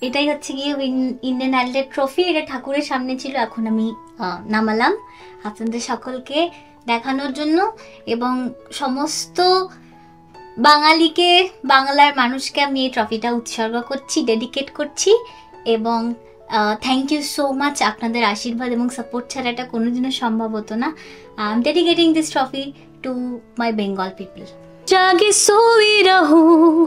এটাই হচ্ছে গিয়ে ইন্ডিয়ান আইডলের ট্রফি। এটা ঠাকুরের সামনে ছিল, এখন আমি নামালাম আপনাদের সকলকে দেখানোর জন্য এবং সমস্ত বাঙালিকে, বাংলার মানুষকে আমি এই ট্রফিটা উৎসর্গ করছি, ডেডিকেট করছি। এবং থ্যাংক ইউ সো মাচ। আপনাদের আশীর্বাদ এবং সাপোর্ট ছাড়া এটা কোনোদিনও সম্ভব হতো না। I am ডেডিকেটিং this trophy to my Bengal people. जागे सोई रहूं,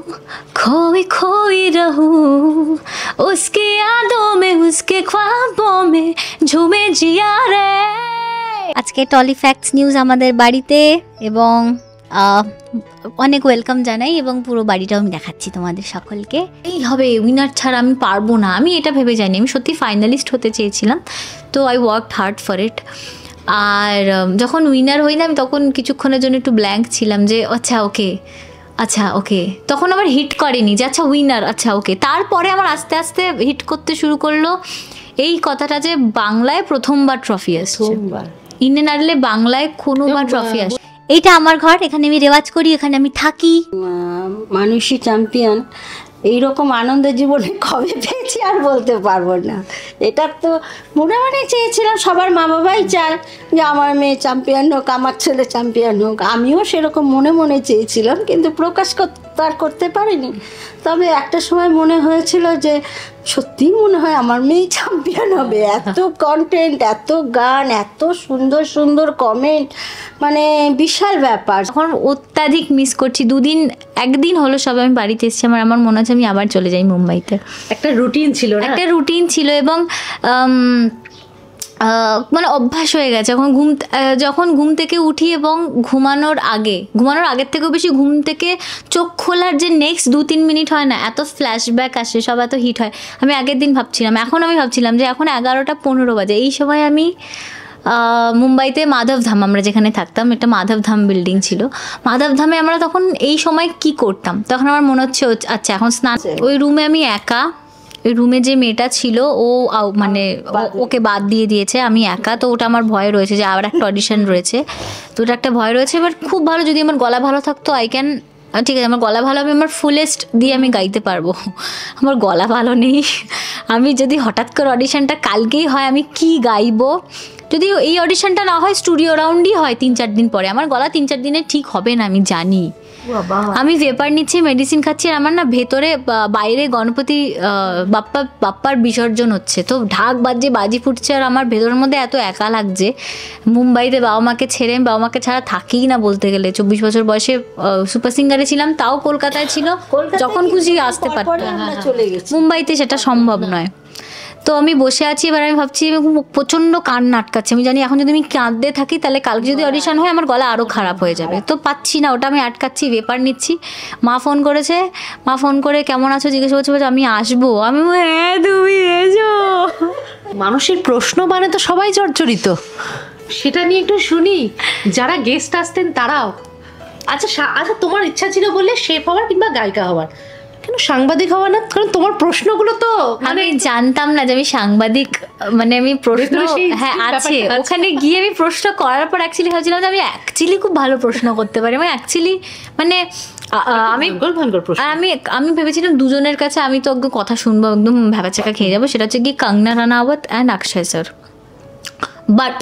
खोई खोई रहूं, उसकी यादों में, उसके ख्वाबों में झूमे जिया रे। আজকে টলি ফ্যাক্টস নিউজ আমাদের বাড়িতে এবং অনেক ওয়েলকাম জানাই এবং পুরো বাড়িটাও আমি দেখাচ্ছি তোমাদের সকলকে। এই হবে উইনার ছাড়া আমি পারবো না, আমি এটা ভেবে যাইনি। আমি সত্যি ফাইনালিস্ট হতে চেয়েছিলাম, তো I worked hard for it. আর যখন উইনার হই না, আমি তখন কিছুক্ষণের জন্য একটু ব্ল্যাঙ্ক ছিলাম যে আচ্ছা ওকে তখন আমার হিট করেনি যে আচ্ছা উইনার, আচ্ছা ওকে। তারপরে আমার আস্তে আস্তে হিট করতে শুরু করলো এই কথাটা যে বাংলায় প্রথমবার ট্রফি আসছে, ইন্ডিয়ান আইডলে বাংলায় কোনোবার ট্রফি আসে। এইটা আমার ঘর, এখানে আমি রেওয়াজ করি, এখানে আমি থাকি। মানুষই চ্যাম্পিয়ন, এইরকম আনন্দ জীবনে কবে পেয়েছি আর বলতে পারবো না। এটা তো মনে মনে চেয়েছিলাম, সবার মা বাবাই চায় যে আমার মেয়ে চ্যাম্পিয়ন হোক, আমার ছেলে চ্যাম্পিয়ন হোক। আমিও সেরকম মনে মনে চেয়েছিলাম, কিন্তু প্রকাশ করতে পারিনি। তবে একটা সময় মনে হয়েছিল যে সত্যিই মনে হয় আমার মেয়ে চ্যাম্পিয়ন হবে। এত কন্টেন্ট, এত গান, এত সুন্দর সুন্দর কমেন্ট, মানে বিশাল ব্যাপার। এখন অত্যাধিক মিস করছি। একদিন হলো সবাই আমি বাড়িতে এসেছি, আমার মনে হচ্ছে আমি আবার চলে যাই মুম্বাইতে। একটা রুটিন ছিল এবং মানে অভ্যাস হয়ে গেছে। যখন ঘুম থেকে উঠি এবং ঘুমানোর আগের থেকেও বেশি ঘুম থেকে চোখ খোলার যে নেক্সট 2-3 মিনিট হয় না, এত ফ্ল্যাশব্যাক আসে, সব এত হিট হয়। আমি আগের দিন ভাবছিলাম, আমি ভাবছিলাম যে এখন 11:15 বাজে। এই সময় আমি মুম্বাইতে মাধবধাম, আমরা যেখানে থাকতাম, একটা মাধবধাম বিল্ডিং ছিল। মাধবধামে আমরা তখন এই সময় কি করতাম, তখন আমার মনে হচ্ছে আচ্ছা এখন স্নান। ওই রুমে আমি একা, ওই রুমে যে মেয়েটা ছিল ও মানে ওকে বাদ দিয়ে দিয়েছে, আমি একা। তো ওটা আমার ভয় রয়েছে যে আবার একটা অডিশন রয়েছে, তো ওটা একটা ভয় রয়েছে। এবার খুব ভালো, যদি আমার গলা ভালো থাকতো ঠিক আছে, আমার গলা ভালো হবে, আমার ফুলেস্ট দিয়ে আমি গাইতে পারবো। আমার গলা ভালো নেই। আমি যদি হঠাৎ করে অডিশনটা কালকেই হয়, আমি কি গাইবো? যদি এই অডিশনটা না হয়, স্টুডিও রাউন্ডই হয় 3-4 দিন পরে, আমার গলা 3-4 দিনে ঠিক হবে না, আমি জানি। আমি পেপার নিচ্ছি, মেডিসিন খাচ্ছি, আর আমার না ভেতরে বাইরে গণপতি বাপ্পার বিসর্জন হচ্ছে, তো ঢাক বাজি ফুটছে, আর আমার ভেতরের মধ্যে এত একা লাগছে। মুম্বাইতে বাবা মাকে ছাড়া থাকিই না বলতে গেলে। 24 বছর বয়সে সুপার সিঙ্গারে ছিলাম, তাও কলকাতায় ছিল, যখন খুশি আসতে পারতাম। মুম্বাইতে সেটা সম্ভব নয়। তো আমি বসে আছি, এবার আমি ভাবছি প্রচণ্ড কান্না আটকাচ্ছে। আমি জানি এখন যদি আমি কাঁদতে থাকি তাহলে কালকে যদি অডিশন হয় আমার গলা আরও খারাপ হয়ে যাবে, তো পাচ্ছি না, ওটা আমি আটকাচ্ছি। পেপার নিচ্ছি, মা ফোন করে কেমন আছো জিজ্ঞেস করছে, আমি আসবো। আমি হ্যাঁ তুমি এসো। মানুষের প্রশ্ন মানে তো সবাই জর্জরিত, সেটা নিয়ে একটু শুনি। যারা গেস্ট আসতেন তারাও, আচ্ছা তোমার ইচ্ছা ছিল বলে শেফ হওয়ার কিংবা গায়িকা হওয়ার, কেন সাংবাদিক হওয়া না? কারণ তোমার প্রশ্নগুলো তো আমি জানতাম না যে আমি সাংবাদিক, মানে আমি প্রশ্ন আছে ওখানে গিয়ে আমি প্রশ্ন করার পর অ্যাকচুয়ালি ভাবছিলাম যে আমি অ্যাকচুয়ালি খুব ভালো প্রশ্ন করতে পারি। আমি অ্যাকচুয়ালি মানে আমি ভেবেছিলাম দুজনের কাছে আমি তো একদম কথা শুনবো, একদম ভ্যাবাচাকা খেয়ে যাবো। সেটা হচ্ছে কি Kangana Ranaut and Akshay sir. But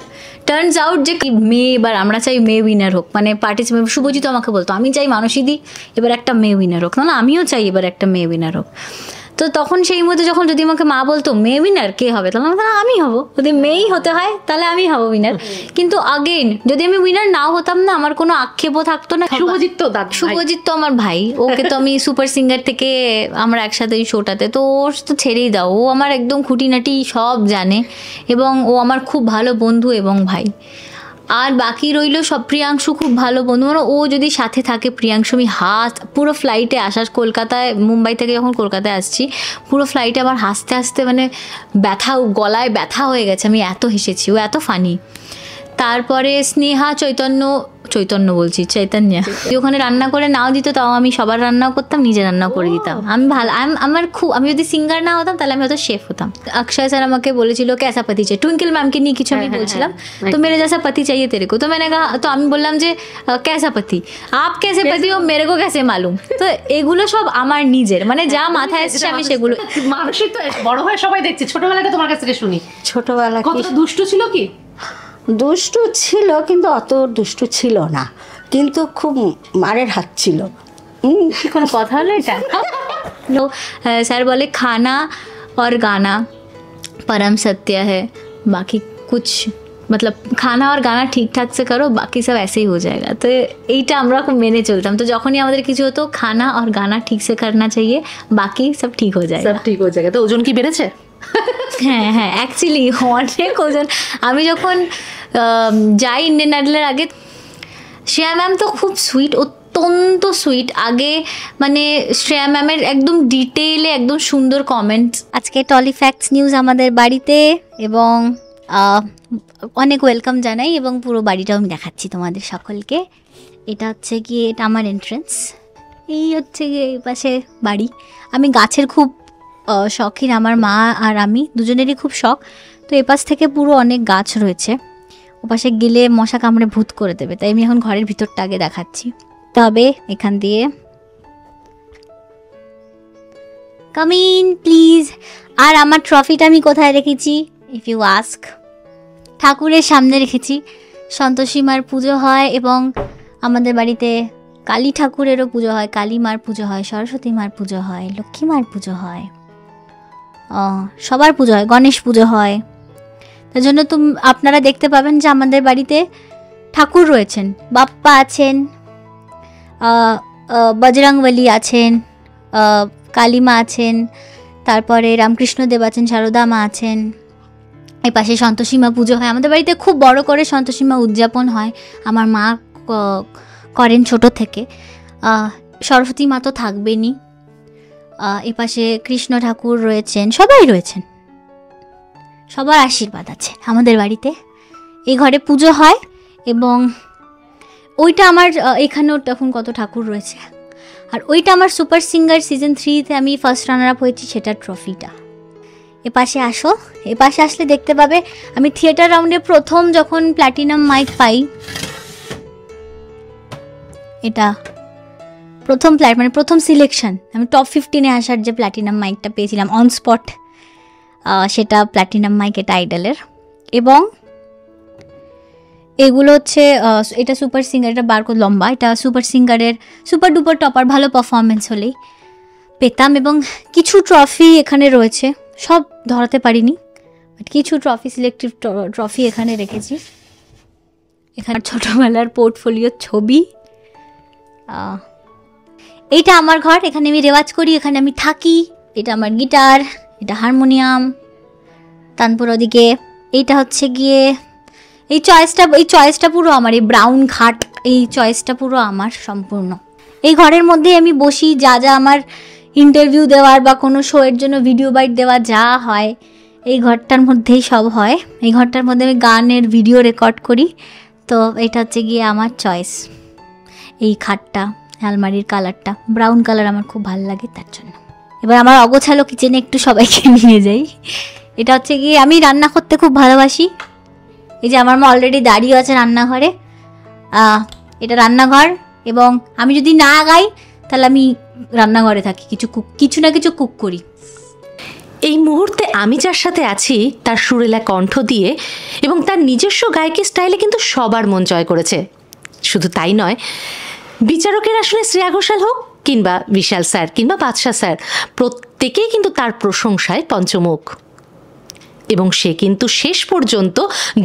turns out যে কি মেয়ে, এবার আমরা চাই মেয়ে উইনার হোক, মানে পার্টিসিপেট। শুভজিৎ আমাকে বলতো আমি চাই মানসীদি এবার একটা মেয়ে উইনার হোক, না আমিও চাই এবার একটা মেয়ে উইনার হোক। তো তখন সেই মধ্যে যখন যদি আমাকে মা বলতো মেয়ে উইনার কে হবে, তাহলে আমি হব। যদি মেয়েই হতে হয় তাহলে আমি হব উইনার। কিন্তু আগেন যদি আমি উইনার নাও হতাম না, আমার কোনো আক্ষেপও থাকতো না। শুভজিৎ তো আমার ভাই, ওকে তো আমি সুপার সিঙ্গার থেকে আমরা একসাথে ওই শোটাতে, তো ওর তো ছেড়েই দাও, ও আমার একদম খুঁটিনাটি সব জানে এবং ও আমার খুব ভালো বন্ধু এবং ভাই। আর বাকি রইল সব, প্রিয়াংশু খুব ভালো বন্ধু, মানে ও যদি সাথে থাকে প্রিয়াংশু, আমি পুরো ফ্লাইটে কলকাতায়, মুম্বাই থেকে যখন কলকাতায় আসছি, পুরো ফ্লাইটে আমার হাসতে মানে গলায় ব্যথা হয়ে গেছে, আমি এত হেসেছি, ও এত ফানি। তারপরে স্নেহা, চৈতন্য, চৈতন্য বলছি, চৈতন্য। ওখানে রান্না করে নাও দিত, তাও আমি সবার রান্নাও করতাম, নিজে রান্নাও করে দিতাম। আমি ভালো, আমার খুব, আমি যদি সিঙ্গার না হতাম তাহলে আমি হয়তো শেফ হতাম। অক্ষয় স্যার আমাকে বলেছিল कैसा पति चाहिए, টুইঙ্কেল ম্যামকে নিয়ে কিছু আমি বলছিলাম, তো मेरे जैसा पति चाहिए तेरे को, तो मैंने कहा, তো আমি বললাম যে कैसा पति, आप कैसे पति हो मेरे को कैसे मालूम। তো এগুলো সব আমার নিজের, মানে যা মাথায় এসেছে আমি সেগুলো। মানুষই তো বড় হয় সবাই দেখছে, ছোটবেলাটা তোমার কাছ থেকে শুনি, ছোটবেলা কতটা দুষ্টু ছিল কি? দুষ্টু ছিল, কিন্তু অত দুষ্টু ছিল না, কিন্তু খুব মারের হাত ছিল। কোনো কথা হলো এটা? तो सर बोले खाना और गाना परम सत्य है, बाकी कुछ मतलब খানা আর গানা ঠিকঠাক সে করো, বাকি সব ऐसे ही हो जाएगा। তো এইটা আমরা খুব মেনে চলতাম। তো যখনই আমাদের কিছু হতো, খানা আর গানা ঠিক সে করনা चाहिए, বাকি সব ঠিক हो जाएगा। সব ঠিক হয়ে যাবে। তো ওজন কি বেড়েছে? হ্যাঁ হ্যাঁ, অ্যাকচুয়ালি অনেক ওজন। আমি যখন যাই ইন্ডিয়ান আইডলের আগে, শ্রেয়া ম্যাম তো খুব সুইট, অত্যন্ত সুইট। আগে মানে শ্রেয়া ম্যামের একদম ডিটেইলে একদম সুন্দর কমেন্টস। আজকে টলি ফ্যাক্টস নিউজ আমাদের বাড়িতে, এবং অনেক ওয়েলকাম জানাই, এবং পুরো বাড়িটাও আমি দেখাচ্ছি তোমাদের সকলকে। এটা হচ্ছে গিয়ে, এটা আমার এন্ট্রেন্স, এই হচ্ছে গিয়ে এই পাশে বাড়ি। আমি গাছের খুব শখিন, আমার মা আর আমি দুজনেরই খুব শখ। তো এপাশ থেকে পুরো অনেক গাছ রয়েছে, ওপাশে গেলে মশা কামড়ে ভূত করে দেবে, তাই আমি এখন ঘরের ভিতরটা আগে দেখাচ্ছি। তবে এখান দিয়ে কাম ইন প্লিজ। আর আমার ট্রফিটা আমি কোথায় রেখেছি, ইফ ইউ আস্ক, ঠাকুরের সামনে রেখেছি। সন্তোষী মার পুজো হয়, এবং আমাদের বাড়িতে কালী ঠাকুরেরও পুজো হয়, কালী মার পুজো হয়, সরস্বতী মার পুজো হয়, লক্ষ্মী মার পুজো হয়, সবার পুজো হয়, গণেশ পুজো হয়। তার জন্য আপনারা দেখতে পাবেন যে আমাদের বাড়িতে ঠাকুর রয়েছেন, বাপ্পা আছেন, বজরংবলী আছেন, কালীমা আছেন, তারপরে রামকৃষ্ণ দেব আছেন, সারদা মা আছেন। এই পাশে সন্তোষী মা পুজো হয়। আমাদের বাড়িতে খুব বড় করে সন্তোষী মা উদযাপন হয়, আমার মা করেন ছোট থেকে। সরস্বতী মা তো থাকবেনই, এপাশে কৃষ্ণ ঠাকুর রয়েছেন, সবাই রয়েছেন, সবার আশীর্বাদ আছে আমাদের বাড়িতে। এই ঘরে পুজো হয়, এবং ওইটা আমার, এখানেও তখন কত ঠাকুর রয়েছে। আর ওইটা আমার সুপার সিঙ্গার সিজন 3-তে আমি ফার্স্ট রানার আপ হয়েছি, সেটার ট্রফিটা। এপাশে আসো, এপাশে আসলে দেখতে পাবে আমি থিয়েটার রাউন্ডে প্রথম যখন প্ল্যাটিনাম মাইক পাই, এটা প্রথম মানে প্রথম সিলেকশন, আমি টপ 15-এ আসার যে প্ল্যাটিনাম মাইকটা পেয়েছিলাম অন স্পট, সেটা প্ল্যাটিনাম মাইক, এটা আইডলের। এবং এগুলো হচ্ছে, এটা সুপার সিঙ্গার, এটা বারকো লম্বা, এটা সুপার সিঙ্গারের সুপার ডুপার টপার, ভালো পারফরমেন্স হলেই পেতাম। এবং কিছু ট্রফি এখানে রয়েছে, সব ধরাতে পারিনি, বাট কিছু ট্রফি, সিলেক্টিভ ট্রফি এখানে রেখেছি। এখানে ছোটোবেলার পোর্টফোলিওর ছবি। এইটা আমার ঘর, এখানে আমি রেওয়াজ করি, এখানে আমি থাকি। এটা আমার গিটার, এটা হারমোনিয়াম। তারপর ওদিকে এইটা হচ্ছে গিয়ে, এই চয়েসটা পুরো আমার, এই ব্রাউন খাট, এই চয়েসটা পুরো আমার সম্পূর্ণ। এই ঘরের মধ্যে আমি বসি, যা যা আমার ইন্টারভিউ দেওয়ার বা কোনো শোয়ের জন্য ভিডিও বাইট দেওয়া যা হয়, এই ঘরটার মধ্যেই সব হয়। এই ঘরটার মধ্যে আমি গানের ভিডিও রেকর্ড করি। তো এটা হচ্ছে গিয়ে আমার চয়েস। এই খাটটা, আলমারির কালারটা ব্রাউন কালার আমার খুব ভালো লাগে, তার জন্য। এবার আমার অগোছালো কিচেনে একটু সবাইকে নিয়ে যাই। এটা হচ্ছে গিয়ে, আমি রান্না করতে খুব ভালোবাসি। এই যে আমার মা অলরেডি দাঁড়িয়ে আছে রান্নাঘরে, এটা রান্নাঘর। এবং আমি যদি না গাই তাহলে আমি রান্নাঘরে থাকি, কিছু না কিছু কুক করি। এই মুহূর্তে আমি যার সাথে আছি তার সুরেলা কণ্ঠ দিয়ে এবং তার নিজস্ব গায়কী স্টাইলে কিন্তু সবার মন জয় করেছে। শুধু তাই নয়, বিচারকের আসলে শ্রেয়া ঘোষাল হোক কিংবা বিশাল স্যার কিংবা বাদশা স্যার, প্রত্যেকেই কিন্তু তার প্রশংসায় পঞ্চমুখ। এবং সে কিন্তু শেষ পর্যন্ত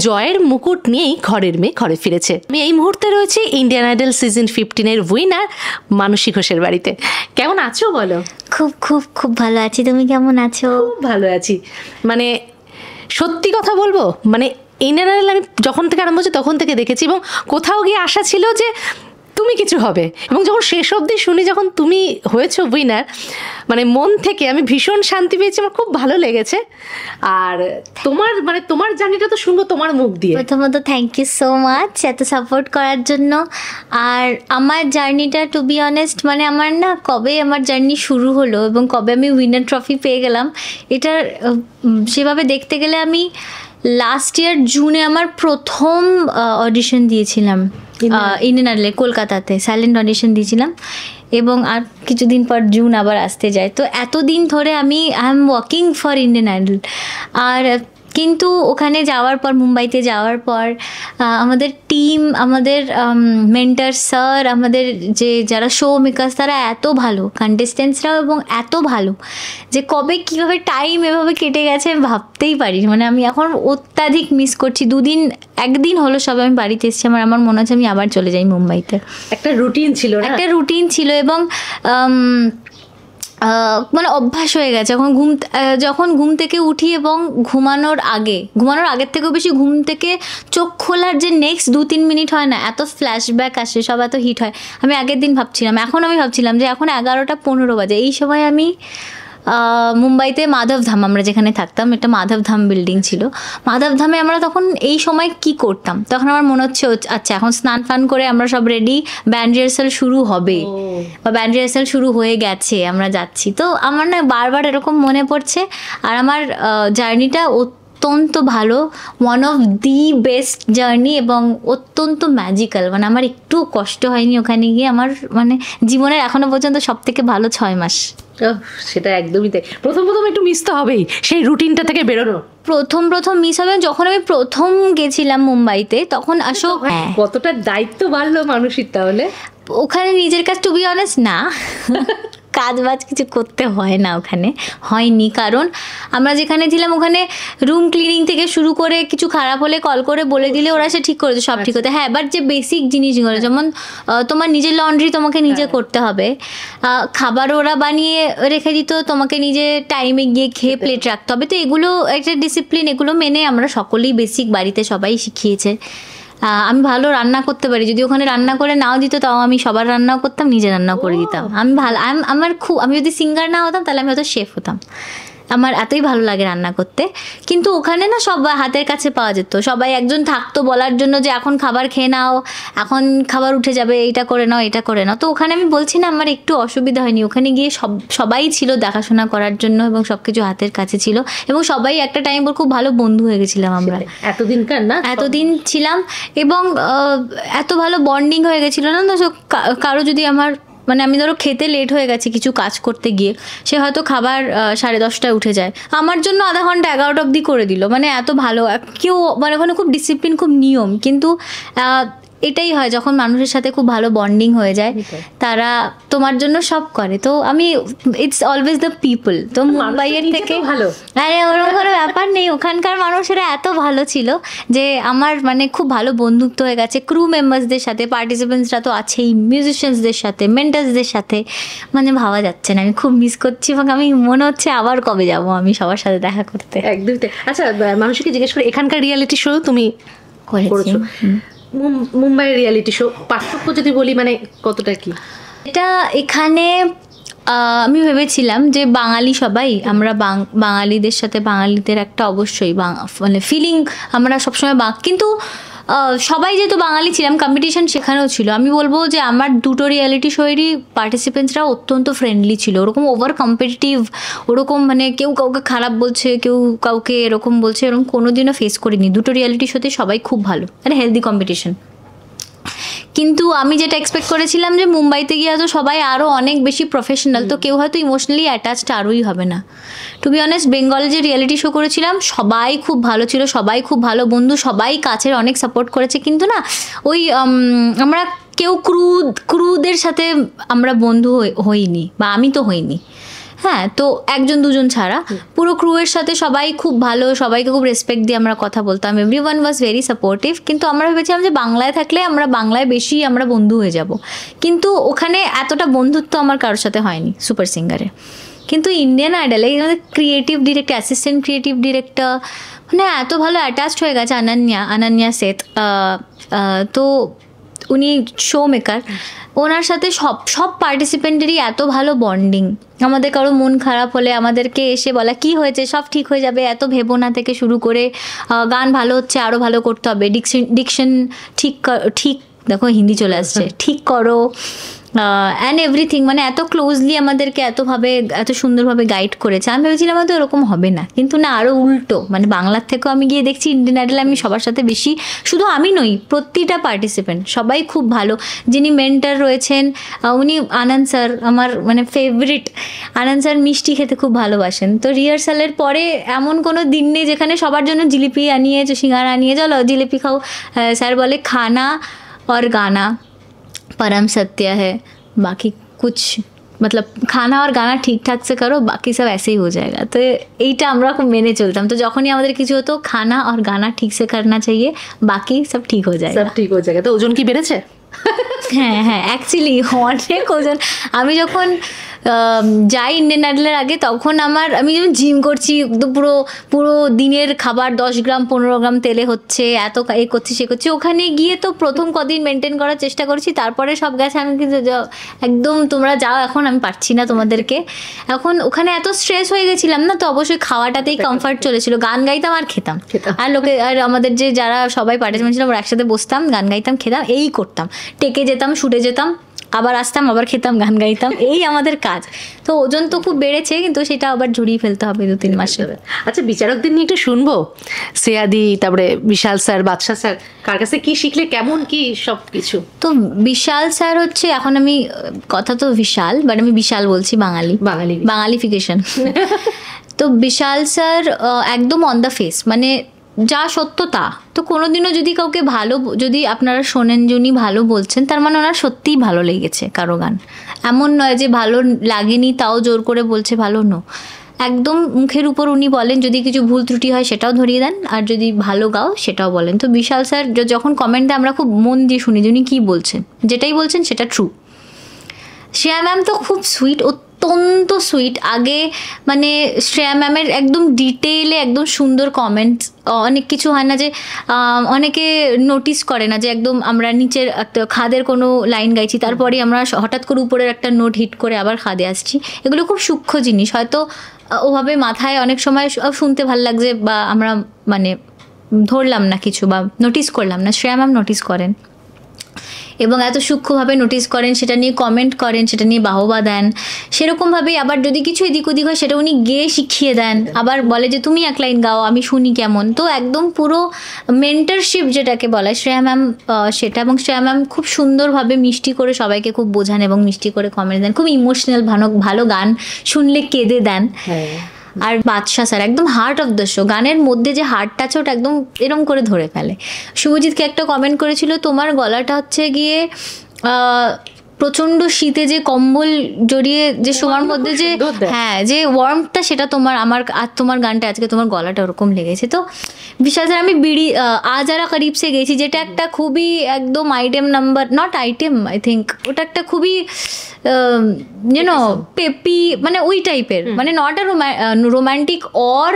জয়ের মুকুট নিয়েই ঘরের মেয়ে ঘরে ফিরেছে। আমি এই মুহূর্তে রয়েছে ইন্ডিয়ান আইডল সিজন 15-এর উইনার মানসী ঘোষের বাড়িতে। কেমন আছো বলো? খুব খুব খুব ভালো আছি, তুমি কেমন আছো? খুব ভালো আছি। মানে সত্যি কথা বলবো, মানে ইন্ডিয়ান আইডল আমি যখন থেকে আরম্ভ হচ্ছে তখন থেকে দেখেছি, এবং কোথাও গিয়ে আশা ছিল যে তুমি কিছু হবে। এবং যখন শেষ অবধি শুনি যখন তুমি হয়েছো উইনার, মানে মন থেকে আমি ভীষণ শান্তি পেয়েছি, আমার খুব ভালো লেগেছে। আর তোমার জার্নিটা তো শুনবো তোমার মুখ দিয়ে। প্রথমত থ্যাংক ইউ সো মাচ এত সাপোর্ট করার জন্য। আর আমার জার্নিটা টু বি অনেস্ট, মানে আমার না কবে আমার জার্নি শুরু হলো এবং কবে আমি উইনার ট্রফি পেয়ে গেলাম, এটার সেভাবে দেখতে গেলে আমি লাস্ট ইয়ার জুনে আমার প্রথম অডিশন দিয়েছিলাম ইন্ডিয়ান আইডলে কলকাতাতে, সাইলেন্ট অডিশন দিয়েছিলাম। এবং আর কিছুদিন পর জুন আবার আসতে যায়। তো এতদিন ধরে আমি I am working for Indian Idol. আর কিন্তু ওখানে যাওয়ার পর, মুম্বাইতে যাওয়ার পর আমাদের টিম, আমাদের মেন্টার স্যার, আমাদের যারা শো মেকার্স, তারা এত ভালো, কন্টেস্টেন্টসরাও এবং এত ভালো যে কবে কীভাবে টাইম এভাবে কেটে গেছে আমি ভাবতেই পারি। মানে আমি এখন অত্যাধিক মিস করছি। একদিন হলো সব আমি বাড়িতে এসেছি, আমার মনে হচ্ছে আমি আবার চলে যাই মুম্বাইতে। একটা রুটিন ছিল এবং মানে অভ্যাস হয়ে গেছে। যখন ঘুম থেকে উঠি এবং ঘুমানোর আগের থেকেও বেশি ঘুম থেকে চোখ খোলার যে নেক্সট 2-3 মিনিট হয় না, এত ফ্ল্যাশব্যাক আসে, সব এত হিট হয়। আমি আগের দিন ভাবছিলাম যে এখন 11:15 বাজে, এই সময় আমি মুম্বাইতে মাধবধাম, আমরা যেখানে থাকতাম, এটা মাধবধাম বিল্ডিং ছিল। মাধবধামে আমরা তখন এই সময় কি করতাম, তখন আমার মনে হচ্ছে আচ্ছা এখন স্নান ফান করে আমরা সব রেডি, ব্যান্ড রিহার্সাল শুরু হবে বা ব্যান্ড রিহার্সাল শুরু হয়ে গেছে, আমরা যাচ্ছি। তো আমার না বারবার এরকম মনে পড়ছে। আর আমার জার্নিটা অত্যন্ত ভালো, one of the best journey এবং অত্যন্ত ম্যাজিক্যাল। মানে আমার একটু কষ্ট হয়নি ওখানে গিয়ে। আমার মানে জীবনের এখনো পর্যন্ত সব থেকে ভালো 6 মাস। সেটা একদমই তাই। প্রথম একটু মিস তো হবেই সেই রুটিনটা থেকে বেরোনো। প্রথম মিস হবে। যখন আমি প্রথম গেছিলাম মুম্বাইতে, তখন আসলে কতটা দায়িত্ব বাড়লো মানুষের। তাহলে ওখানে নিজের কাছে টু বি অনেস্ট না কাজ বাজ কিছু করতে হয় না, ওখানে হয়নি। কারণ আমরা যেখানে ছিলাম ওখানে রুম ক্লিনিং থেকে শুরু করে কিছু খারাপ হলে কল করে বলে দিলে ওরা সে ঠিক করেছে, সব ঠিক হতো। হ্যাঁ, বাট যে বেসিক জিনিসগুলো, যেমন তোমার নিজের লন্ড্রি তোমাকে নিজে করতে হবে, খাবার ওরা বানিয়ে রেখে দিত, তোমাকে নিজে টাইমে গিয়ে খেয়ে প্লেট রাখতে হবে। তো এগুলো একটা ডিসিপ্লিন, এগুলো মেনে আমরা সকলেই বেসিক বাড়িতে সবাই শিখিয়েছে। আমি ভালো রান্না করতে পারি, যদি ওখানে রান্না করে নাও দিত তাও আমি সবার রান্নাও করতাম, নিজে রান্নাও করে দিতাম। আমি যদি সিঙ্গার না হতাম তাহলে আমি হয়তো শেফ হতাম। আমার এতই ভালো লাগে রান্না করতে। কিন্তু ওখানে না সব হাতের কাছে পাওয়া যেত, সবাই একজন থাকতো বলার জন্য যে এখন খাবার খেয়ে নাও, এখন খাবার উঠে যাবে, এটা করে নাও, এটা করে নাও। তো ওখানে আমি বলছি না আমার একটু অসুবিধা হয়নি। ওখানে গিয়ে সবাই ছিল দেখাশোনা করার জন্য এবং সব কিছু হাতের কাছে ছিল এবং সবাই একটা টাইম পর খুব ভালো বন্ধু হয়ে গেছিলাম আমরা। এতদিন ছিলাম এবং এত ভালো বন্ডিং হয়ে গেছিল না। তো কারো যদি আমি ধরো খেতে লেট হয়ে গেছে কিছু কাজ করতে গিয়ে, সে হয়তো খাবার 10:30টায় উঠে যায়, আমার জন্য আধা ঘন্টা 11টা অবধি করে দিল। মানে এত ভালো কেউ, মানে ওখানে খুব ডিসিপ্লিন, খুব নিয়ম। কিন্তু এটাই হয় যখন মানুষের সাথে খুব ভালো বন্ডিং হয়ে যায়, তারা তোমার জন্য সব করে। তো আমি ইটস অলওয়েজ দ্য পিপল। তো মুম্বাইয়ের থেকে ভালো, আরে ওরকম কোনো ব্যাপার নেই। ওখানকার মানুষেরা এত ভালো ছিল যে আমার মানে খুব ভালো বন্ধুত্ব হয়ে গেছে ক্রু মেম্বার্সদের সাথে, পার্টিসিপেন্টসরা তো আছেই, মিউজিশিয়ানসদের সাথে, মেন্টার্সদের সাথে। মানে ভাবা যাচ্ছে না, আমি খুব মিস করছি এবং আমি মনে হচ্ছে আবার কবে যাব আমি সবার সাথে দেখা করতে। একদমই। আচ্ছা, মানুষকে জিজ্ঞেস করে, এখানকার রিয়ালিটি শো তুমি করেছো, মুম্বাইয়ের রিয়ালিটি শো পার্থক্য যদি বলি মানে কতটা কি? এটা এখানে আমি ভেবেছিলাম যে বাঙালি সবাই আমরা বাঙালিদের সাথে, বাঙালিদের একটা অবশ্যই মানে ফিলিং আমরা সবসময় কিন্তু সবাই যেহেতু বাঙালি ছিলাম, কম্পিটিশন সেখানেও ছিল। আমি বলবো যে আমার দুটো রিয়ালিটি শোয়েরই পার্টিসিপেন্টসরা অত্যন্ত ফ্রেন্ডলি ছিল। ওরকম ওভার কম্পিটিটিভ, ওরকম মানে কেউ কাউকে খারাপ বলছে, কেউ কাউকে এরকম বলছে, এরকম কোনোদিনও ফেস করিনি। দুটো রিয়ালিটি শোতে সবাই খুব ভালো, মানে হেলদি কম্পিটিশন। কিন্তু আমি যেটা এক্সপেক্ট করেছিলাম যে মুম্বাইতে গিয়ে হয়তো সবাই আরও অনেক বেশি প্রফেশনাল, তো কেউ হয়তো ইমোশনালি অ্যাটাচড আরোই হবে না। টু বি অনেস্ট, বেঙ্গলে যে রিয়ালিটি শো করেছিলাম সবাই খুব ভালো ছিল, সবাই খুব ভালো বন্ধু, সবাই কাছের, অনেক সাপোর্ট করেছে। কিন্তু না ওই আমরা কেউ ক্রুদের সাথে আমরা বন্ধু হইনি, বা আমি তো হইনি। হ্যাঁ, তো 1-2 ছাড়া পুরো ক্রুয়ের সাথে সবাই খুব ভালো, সবাইকে খুব রেসপেক্ট দিয়ে আমরা কথা বলতাম। Everyone was very supportive. কিন্তু আমরা ভেবেছিলাম যে বাংলায় থাকলে আমরা বাংলায় বেশি আমরা বন্ধু হয়ে যাব, কিন্তু ওখানে এতটা বন্ধুত্ব আমার কারোর সাথে হয়নি সুপার সিঙ্গারে। কিন্তু ইন্ডিয়ান আইডলে creative director, assistant creative director মানে এত ভালো অ্যাটাচড হয়ে গেছে, অনন্যা সেত। তো উনি শো মেকার, ওনার সাথে সব সব পার্টিসিপেন্টেরই এত ভালো বন্ডিং। আমাদের কারো মন খারাপ হলে আমাদেরকে এসে বলা কি হয়েছে, সব ঠিক হয়ে যাবে, এত ভেবো না থেকে শুরু করে গান ভালো হচ্ছে আরও ভালো করতে হবে, ডিকশন ঠিক দেখো হিন্দি চলে আসছে, ঠিক করো, অ্যান্ড এভরিথিং। মানে এত ক্লোজলি আমাদেরকে এতভাবে এত সুন্দরভাবে গাইড করেছে। আমি ভেবেছিলাম হয়তো এরকম হবে না, কিন্তু না, আরও উল্টো। মানে বাংলার থেকেও আমি গিয়ে দেখছি ইন্ডিয়ান আইডলে আমি সবার সাথে বেশি, শুধু আমি নই, প্রতিটা পার্টিসিপেন্ট সবাই খুব ভালো। যিনি মেন্টার রয়েছেন উনি আনন্দ স্যার, আমার মানে ফেভারিট। আনন্দ স্যার মিষ্টি খেতে খুব ভালোবাসেন। তো রিহার্সালের পরে এমন কোনো দিন নেই যেখানে সবার জন্য জিলিপি আনিয়ে, সিঙ্গারা আনিয়ে, চলো জিলিপি খাও। স্যার বলে খানা और गाना परम सत्य है, बाकी कुछ मतलब খানা আর গানা ঠিকঠাক সে করো, বাকি সব ऐसे ही हो जाएगा। তো এইটা আমরা খুব মেনে চলতাম। তো যখনই আমাদের কিছু হতো, খানা আর গানা ঠিক সে করনা চাইয়ে, বাকি সব ঠিক हो जाएगा। সব ঠিক হয়ে যায়। তো ওজন কি বেড়েছে? হ্যাঁ হ্যাঁ, অ্যাকচুয়ালি অনেক ওজন। আমি যখন যাই ইন্ডিয়ান আইডলের আগে, তখন আমি যখন জিম করছি, তো পুরো পুরো দিনের খাবার 10 গ্রাম 15 গ্রাম তেলে হচ্ছে, এত এ করছি সে করছি। ওখানে গিয়ে তো প্রথম কদিন মেনটেন করার চেষ্টা করছি, তারপরে সব গেছে। আমি কিন্তু একদম তোমরা যাও, এখন আমি পারছি না তোমাদেরকে। এখন ওখানে এত স্ট্রেস হয়ে গেছিলাম না, তো অবশ্যই খাওয়াটাতেই কমফর্ট চলেছিল। গান গাইতাম আর খেতাম, আর আর আমাদের যে যারা সবাই পার্টিসিপেন্ট ছিল, ওরা একসাথে বসতাম, গান গাইতাম, খেতাম, এই করতাম। টেকে যেতাম, শুটে যেতাম, আবার আসতাম, আবার খেতাম, গান গাইতাম, এই আমাদের কাজ। তো ওজন তো খুব বেড়েছে, কিন্তু সেটা আবার ঝরিয়ে ফেলতে হবে 2-3 মাসে। আচ্ছা, বিচারকদের নিয়ে একটু শুনবো। শ্রেয়াদি, তারপরে বিশাল স্যার, বাদশা স্যার, কার কাছে কি শিখলে, কেমন কি সব কিছু? তো বিশাল স্যার হচ্ছে, এখন আমি কথা তো বিশাল, বাট আমি বিশাল বলছি, বাঙালিফিকেশন। তো বিশাল স্যার একদম অন দ্য ফেস, মানে যা সত্য তা। তো কোনোদিনও যদি কাউকে ভালো, যদি আপনারা শোনেন যে উনি ভালো বলছেন, তার মানে ওনার সত্যিই ভালো লেগেছে কারো গান। এমন নয় যে ভালো লাগেনি তাও জোর করে বলছে ভালো, নো। একদম মুখের উপর উনি বলেন, যদি কিছু ভুল ত্রুটি হয় সেটাও ধরিয়ে দেন, আর যদি ভালো গাও সেটাও বলেন। তো বিশাল স্যার যখন কমেন্ট দেয়, আমরা খুব মন দিয়ে শুনি যে উনি কী বলছেন, যেটাই বলছেন সেটা ট্রু। শ্রেয়া ম্যাম তো খুব সুইট, অত্যন্ত সুইট। আগে মানে শ্রেয়া ম্যামের একদম ডিটেইলে একদম সুন্দর কমেন্টস। অনেক কিছু হয় না যে অনেকে নোটিস করে না যে একদম আমরা নিচের একটা খাদের কোনো লাইন গাইছি, তারপরে আমরা হঠাৎ করে উপরের একটা নোট হিট করে আবার খাদে আসছি। এগুলো খুব সূক্ষ্ম জিনিস, হয়তো ওভাবে মাথায় অনেক সময় শুনতে ভালো লাগছে, বা আমরা মানে ধরলাম না কিছু, বা নোটিস করলাম না। শ্রেয়া ম্যাম নোটিস করেন, এবং এত সূক্ষ্মভাবে নোটিস করেন, সেটা নিয়ে কমেন্ট করেন, সেটা নিয়ে বাহবা দেন। সেরকমভাবেই আবার যদি কিছু এদিক ওদিক হয়, সেটা উনি গেয়ে শিখিয়ে দেন, আবার বলে যে তুমি এক লাইন গাও, আমি শুনি কেমন। তো একদম পুরো মেন্টরশিপ যেটাকে বলা শ্রেয়া ম্যাম, সেটা। এবং শ্রেয়া ম্যাম খুব সুন্দরভাবে মিষ্টি করে সবাইকে খুব বোঝান, এবং মিষ্টি করে কমেন্ট দেন। খুব ইমোশনাল, ভালো গান শুনলে কেঁদে দেন। আর বাদশা স্যার একদম হার্ট অফ দ্য শো, গানের মধ্যে যে হার্টটা আছে ওটা একদম এরম করে ধরে ফেলে। শুভজিৎকে একটা কমেন্ট করেছিল, তোমার গলাটা হচ্ছে গিয়ে প্রচণ্ড শীতে যে কম্বল জড়িয়ে যে শোয়ার মধ্যে যে, হ্যাঁ, যে ওয়ার্মটা, সেটা তোমার আমার আর তোমার গানটা আজকে তোমার গলাটা ওরকম লেগেছে। তো বিশাল স্যার, আমি বিড়ি আজারা করিব সে গেছি, যেটা একটা খুবই একদম item number, not item, I think ওটা একটা খুবই ইউনো পেপি, মানে ওই টাইপের, মানে not a romantic or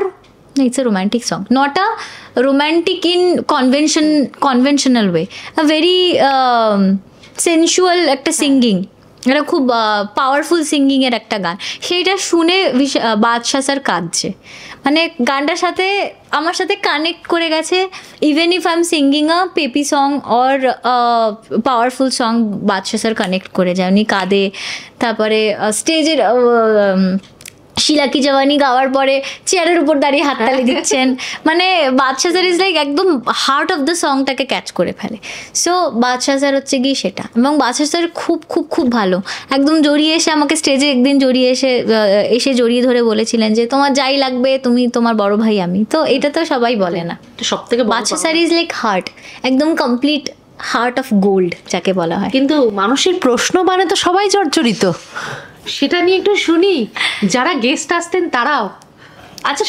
it's a romantic song, not a romantic in conventional way, a very sensual একটা সিঙ্গিং, এটা খুব পাওয়ারফুল সিঙ্গিং এর একটা গান। সেইটা শুনে বাদশা স্যার কাঁদছে, মানে গানটার সাথে আমার সাথে কানেক্ট করে গেছে। Even if I'm singing a peppy song or powerful song, Badshah sir connect করে যায়, উনি কাঁদে। তারপরে স্টেজের শিলা কি জওয়ানি গাওয়ার পরে চেয়ারের উপর দাঁড়িয়ে হাততালি দিচ্ছেন, মানে বাদশা স্যার ইজ লাইক একদম হার্ট অফ দ্য সংটাকে ক্যাচ করে ফেলে। সো বাদশা স্যার হচ্ছে গিয়ে সেটা। এবং বাদশা স্যার খুব খুব খুব ভালো, একদম জড়িয়ে এসে আমাকে স্টেজে একদিন এসে জড়িয়ে ধরে বলেছিলেন যে তোমার যাই লাগবে, তুমি তোমার বড় ভাই আমি। তো এটা তো সবাই বলে না, সব থেকে বাদশা স্যার ইজ লাইক হার্ট, একদম কমপ্লিট হার্ট অফ গোল্ড যাকে বলা হয়। কিন্তু মানুষের প্রশ্ন মানে তো সবাই জর্জরিত, সেটা নিয়ে একটু শুনি। যারা গেস্ট আসতেন তারাও, আচ্ছা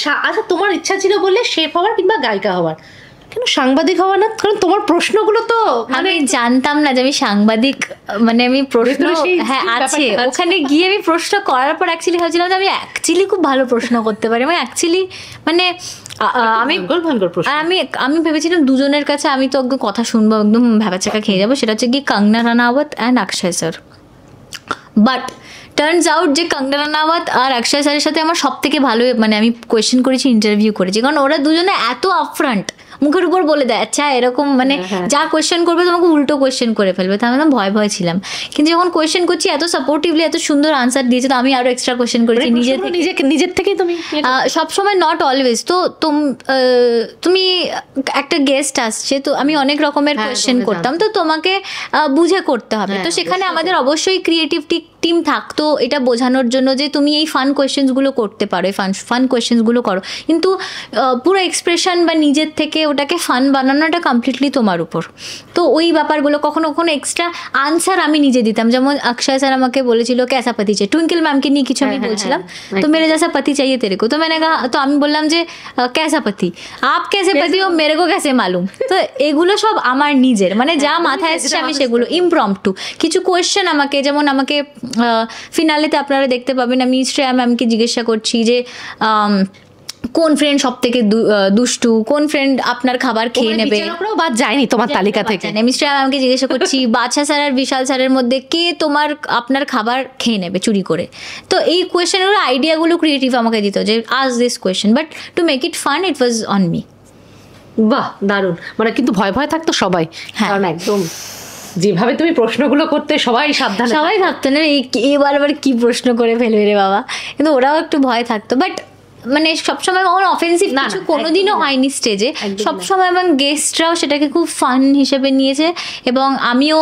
তোমার ইচ্ছা ছিল বলে শেফ হওয়ার কিংবা গায়িকা হওয়ার, কেন সাংবাদিক হওয়া না? কারণ তোমার প্রশ্নগুলো তো আমি জানতাম না যে আমি সাংবাদিক, মানে আমি প্রশ্ন, হ্যাঁ আছে, ওখানে গিয়ে আমি প্রশ্ন করার পর অ্যাকচুয়ালি ভাবছিলাম যে আমি অ্যাকচুয়ালি খুব ভালো প্রশ্ন করতে পারি। আমি অ্যাকচুয়ালি মানে আমি ভয়ঙ্কর প্রশ্ন। আর আমি ভেবেছিলাম দুজনের কাছে আমি তো একদম কথা শুনবো, একদম ভ্যাবাচাকা খেয়ে যাবো। সেটা হচ্ছে কি Kangana Ranaut and Akshay sir. But turns out যে কঙ্গনা রানাওয়াত আর অক্ষয় স্যারের সাথে আমার সব থেকে ভালো, মানে আমি কোয়েশ্চেন করেছি, ইন্টারভিউ করেছি, কারণ ওরা দুজনে এত আপফ্রন্ট, মুখের উপর বলে দেয় আচ্ছা এরকম, মানে যা কোয়েশ্চেন করবে তোমাকে উল্টো কোয়েশ্চেন করে ফেলবে। তো আমি ভয় ভয় ছিলাম, কিন্তু যখন কোয়েশ্চেন করছি এত সাপোর্টিভলি এত সুন্দর আনসার দিয়েছে, তো আমি আরো এক্সট্রা কোয়েশ্চেন করেছি নিজের থেকেই। তুমি সবসময় নট অলওয়েজ, তো তুমি একটা গেস্ট আসছে, তো আমি অনেক রকমের কোয়েশ্চেন করতাম, তো তোমাকে বুঝে করতে হবে। তো সেখানে আমাদের অবশ্যই ক্রিয়েটিভ টিম থাকতো এটা বোঝানোর জন্য যে তুমি এই ফান কোয়েশ্চেন্সগুলো করতে পারো, এই ফান কোয়েশ্চেন্সগুলো করো, কিন্তু পুরো এক্সপ্রেশন বা নিজের থেকে ওটাকে ফান বানানোটা কমপ্লিটলি তোমার উপর। তো ওই ব্যাপারগুলো কখনো কখনো এক্সট্রা আনসার আমি নিজে দিতাম। যেমন অক্ষয় স্যার আমাকে বলেছিল ক্যাসা পাতি চাই, টুইঙ্কেল ম্যামকে নিয়ে কিছু আমি বলছিলাম, তো মেরে জैसा पति चाहिए तेरे को, तो मैंने कहा, তো আমি বললাম যে कैसा पति, आप कैसे पति हो, मेरे को कैसे मालूम। তো এগুলো সব আমার নিজের, মানে যা মাথায় এসেছে আমি সেগুলো ইমপ্রম্পটু কিছু কোয়েশ্চেন আমাকে ফিনালেতে আপনারা দেখতে পাবেন, আমি শ্রেয়া ম্যামকে জিজ্ঞাসা করছি যে কোন ফ্রেন্ড সব থেকে দুষ্টু, কোন ফ্রেন্ড আপনার খাবার খেয়ে নেবে, বাদ যায়নি তোমার তালিকা থেকে। আমি শ্রেয়া ম্যামকে জিজ্ঞাসা করছি বাদশা স্যার আর বিশাল স্যারের মধ্যে কে আপনার খাবার খেয়ে নেবে চুরি করে। তো এই কোয়েশ্চেনগুলো আইডিয়াগুলো ক্রিয়েটিভ আমাকে দিত যে আজ this question, but to make it fun it was on me. বাহ, দারুণ। মানে কিন্তু ভয় ভয় থাকতো সবাই, কারণ একদম যেভাবে তুমি প্রশ্নগুলো করতে সবাই সাবধান, সবাই ভাবতো না এবার আবার কি প্রশ্ন করে ফেলবে রে বাবা, কিন্তু ওরাও একটু ভয় থাকতো। বাট মানে সবসময় কখনো অফেন্সিভ কিছু কোনোদিনও হয়নি স্টেজে, সবসময় এবং গেস্টরাও সেটাকে খুব ফান হিসেবে নিয়েছে, এবং আমিও